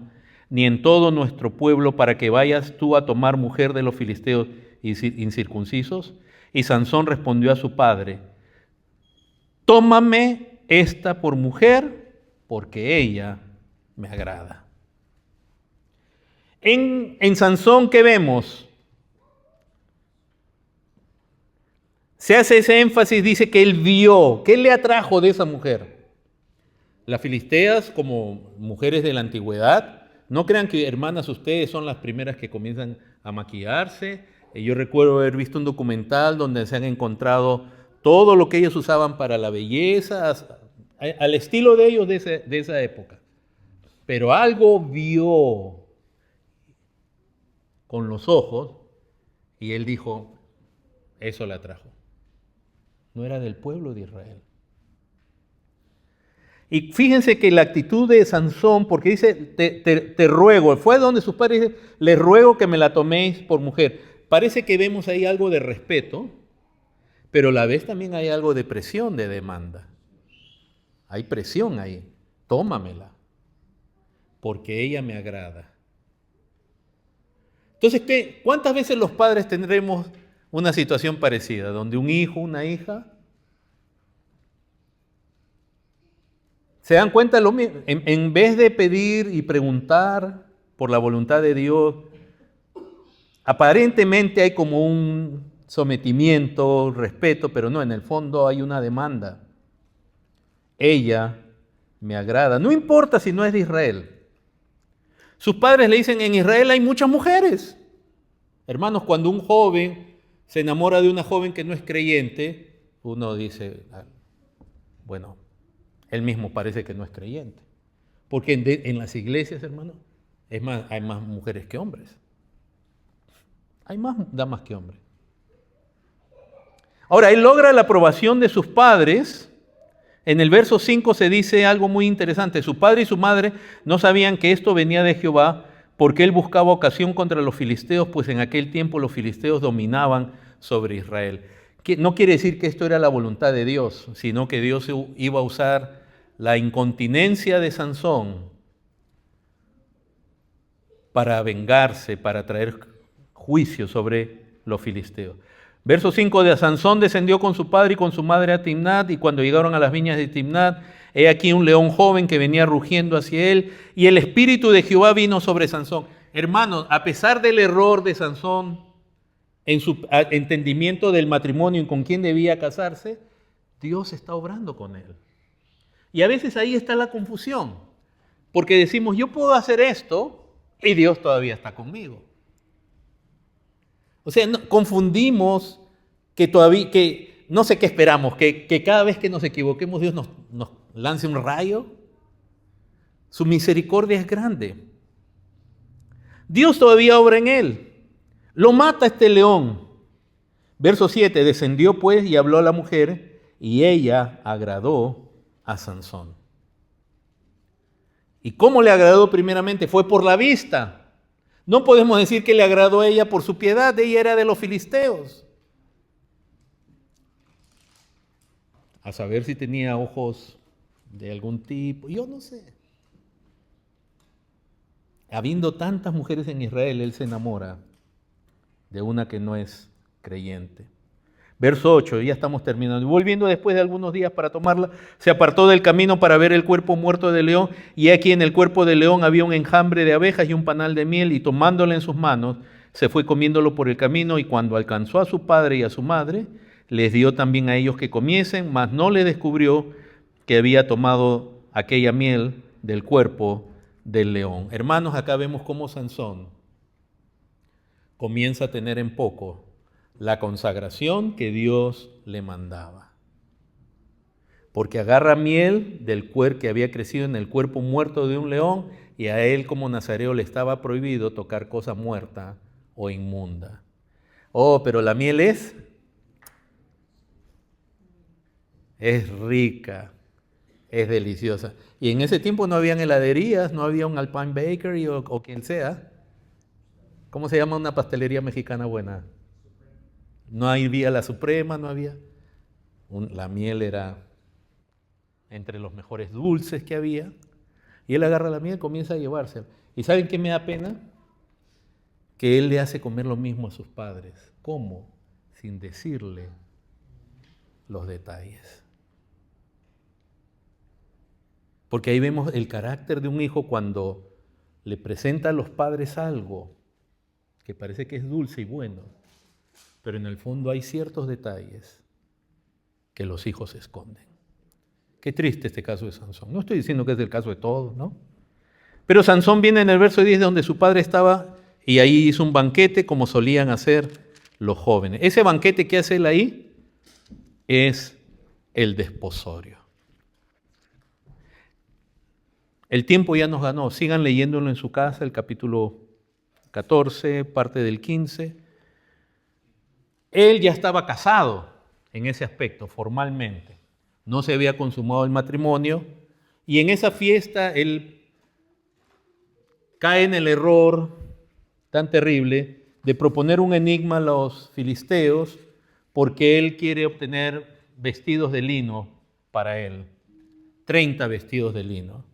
ni en todo nuestro pueblo, para que vayas tú a tomar mujer de los filisteos incircuncisos. Y Sansón respondió a su padre: tómame esta por mujer, porque ella me agrada. En Sansón, ¿qué vemos? Se hace ese énfasis, dice que él vio. ¿Qué le atrajo de esa mujer? Las filisteas, como mujeres de la antigüedad, no crean que, hermanas, ustedes son las primeras que comienzan a maquillarse. Yo recuerdo haber visto un documental donde se han encontrado todo lo que ellos usaban para la belleza, al estilo de ellos de esa época. Pero algo vio con los ojos y él dijo: eso le atrajo. No era del pueblo de Israel. Y fíjense que la actitud de Sansón, porque dice, te ruego, fue donde sus padres dicen: les ruego que me la toméis por mujer. Parece que vemos ahí algo de respeto, pero a la vez también hay algo de presión, de demanda. Hay presión ahí. Tómamela, porque ella me agrada. Entonces, ¿cuántas veces los padres tendremos una situación parecida, donde un hijo, una hija, se dan cuenta lo mismo? En vez de pedir y preguntar por la voluntad de Dios, aparentemente hay como un sometimiento, respeto, pero no, en el fondo hay una demanda. Ella me agrada, no importa si no es de Israel. Sus padres le dicen: en Israel hay muchas mujeres. Hermanos, cuando un joven se enamora de una joven que no es creyente, uno dice: bueno, él mismo parece que no es creyente. Porque en las iglesias, hermanos, hay más mujeres que hombres. Hay más damas que hombres. Ahora, él logra la aprobación de sus padres. En el verso 5 se dice algo muy interesante: su padre y su madre no sabían que esto venía de Jehová, porque él buscaba ocasión contra los filisteos, pues en aquel tiempo los filisteos dominaban sobre Israel. No quiere decir que esto era la voluntad de Dios, sino que Dios iba a usar la incontinencia de Sansón para vengarse, para traer juicio sobre los filisteos. Verso 5: de Sansón descendió con su padre y con su madre a Timnat, y cuando llegaron a las viñas de Timnat, he aquí un león joven que venía rugiendo hacia él, y el espíritu de Jehová vino sobre Sansón. Hermanos, a pesar del error de Sansón en su entendimiento del matrimonio y con quién debía casarse, Dios está obrando con él. Y a veces ahí está la confusión, porque decimos: yo puedo hacer esto y Dios todavía está conmigo. O sea, confundimos que no sé qué esperamos, que cada vez que nos equivoquemos Dios nos lance un rayo. Su misericordia es grande. Dios todavía obra en él. Lo mata este león. Verso 7, descendió pues y habló a la mujer, y ella agradó a Sansón. ¿Y cómo le agradó primeramente? Fue por la vista. No podemos decir que le agradó a ella por su piedad, ella era de los filisteos. A saber si tenía ojos de algún tipo, yo no sé. Habiendo tantas mujeres en Israel, él se enamora de una que no es creyente. Verso 8, ya estamos terminando. Y volviendo después de algunos días para tomarla, se apartó del camino para ver el cuerpo muerto del león, y aquí en el cuerpo del león había un enjambre de abejas y un panal de miel, y tomándola en sus manos, se fue comiéndolo por el camino, y cuando alcanzó a su padre y a su madre, les dio también a ellos que comiesen, mas no le descubrió que había tomado aquella miel del cuerpo del león. Hermanos, acá vemos cómo Sansón comienza a tener en poco la consagración que Dios le mandaba. Porque agarra miel del cuerpo que había crecido en el cuerpo muerto de un león, y a él como nazareo le estaba prohibido tocar cosa muerta o inmunda. Oh, pero la miel es rica, es deliciosa. Y en ese tiempo no habían heladerías, no había un Alpine Bakery o quien sea. ¿Cómo se llama una pastelería mexicana buena? No había la Suprema, no había. La miel era entre los mejores dulces que había. Y él agarra la miel y comienza a llevársela. ¿Y saben qué me da pena? Que él le hace comer lo mismo a sus padres. ¿Cómo? Sin decirle los detalles. Porque ahí vemos el carácter de un hijo cuando le presenta a los padres algo que parece que es dulce y bueno, pero en el fondo hay ciertos detalles que los hijos esconden. Qué triste este caso de Sansón. No estoy diciendo que es el caso de todos, ¿no? Pero Sansón viene en el verso 10 donde su padre estaba y ahí hizo un banquete como solían hacer los jóvenes. Ese banquete que hace él ahí es el desposorio. El tiempo ya nos ganó. Sigan leyéndolo en su casa, el capítulo 14, parte del 15. Él ya estaba casado en ese aspecto, formalmente. No se había consumado el matrimonio. Y en esa fiesta él cae en el error tan terrible de proponer un enigma a los filisteos porque él quiere obtener vestidos de lino para él. 30 vestidos de lino.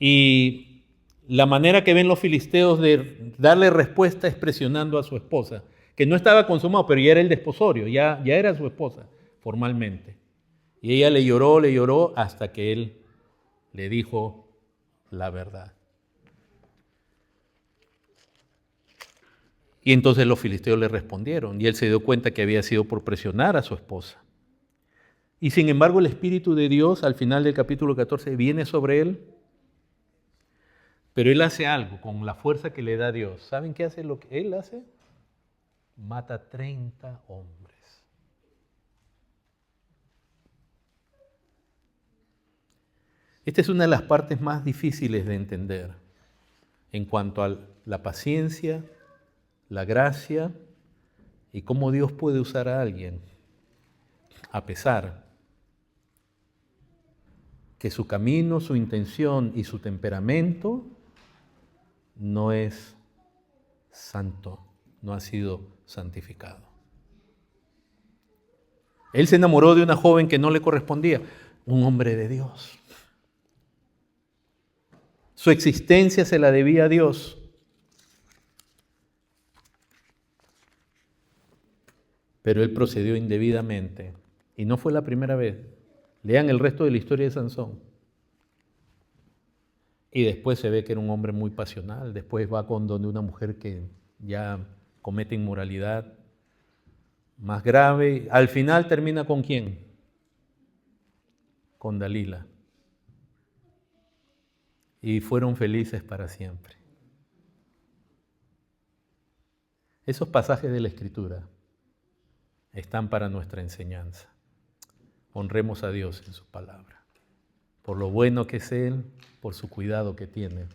Y la manera que ven los filisteos de darle respuesta es presionando a su esposa, que no estaba consumado, pero ya era el desposorio, ya era su esposa formalmente. Y ella le lloró hasta que él le dijo la verdad. Y entonces los filisteos le respondieron y él se dio cuenta que había sido por presionar a su esposa. Y sin embargo el Espíritu de Dios al final del capítulo 14 viene sobre él, pero él hace algo con la fuerza que le da Dios. ¿Saben qué hace lo que él hace? Mata 30 hombres. Esta es una de las partes más difíciles de entender en cuanto a la paciencia, la gracia y cómo Dios puede usar a alguien a pesar que su camino, su intención y su temperamento no es santo, no ha sido santificado. Él se enamoró de una joven que no le correspondía, un hombre de Dios. Su existencia se la debía a Dios. Pero él procedió indebidamente. Y no fue la primera vez. Lean el resto de la historia de Sansón. Y después se ve que era un hombre muy pasional. Después va con donde una mujer que ya comete inmoralidad más grave. Al final termina ¿con quién? Con Dalila. Y fueron felices para siempre. Esos pasajes de la Escritura están para nuestra enseñanza. Honremos a Dios en su palabra. por lo bueno que es Él, por su cuidado que tiene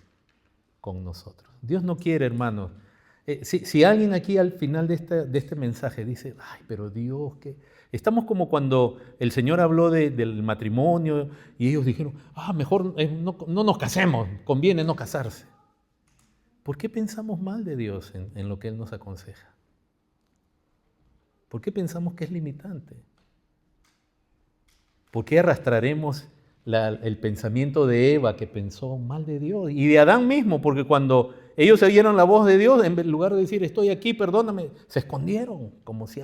con nosotros. Dios no quiere, hermanos. Si alguien aquí al final de este mensaje dice, ay, pero Dios, ¿qué? Estamos como cuando el Señor habló del matrimonio y ellos dijeron, mejor no nos casemos, conviene no casarse. ¿Por qué pensamos mal de Dios en lo que Él nos aconseja? ¿Por qué pensamos que es limitante? ¿Por qué arrastraremos el pensamiento de Eva que pensó mal de Dios? Y de Adán mismo, porque cuando ellos oyeron la voz de Dios, en lugar de decir, estoy aquí, perdóname, se escondieron, como si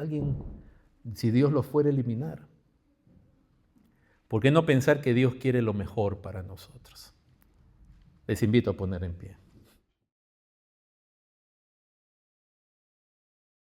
Dios los fuera a eliminar. ¿Por qué no pensar que Dios quiere lo mejor para nosotros? Les invito a poner en pie.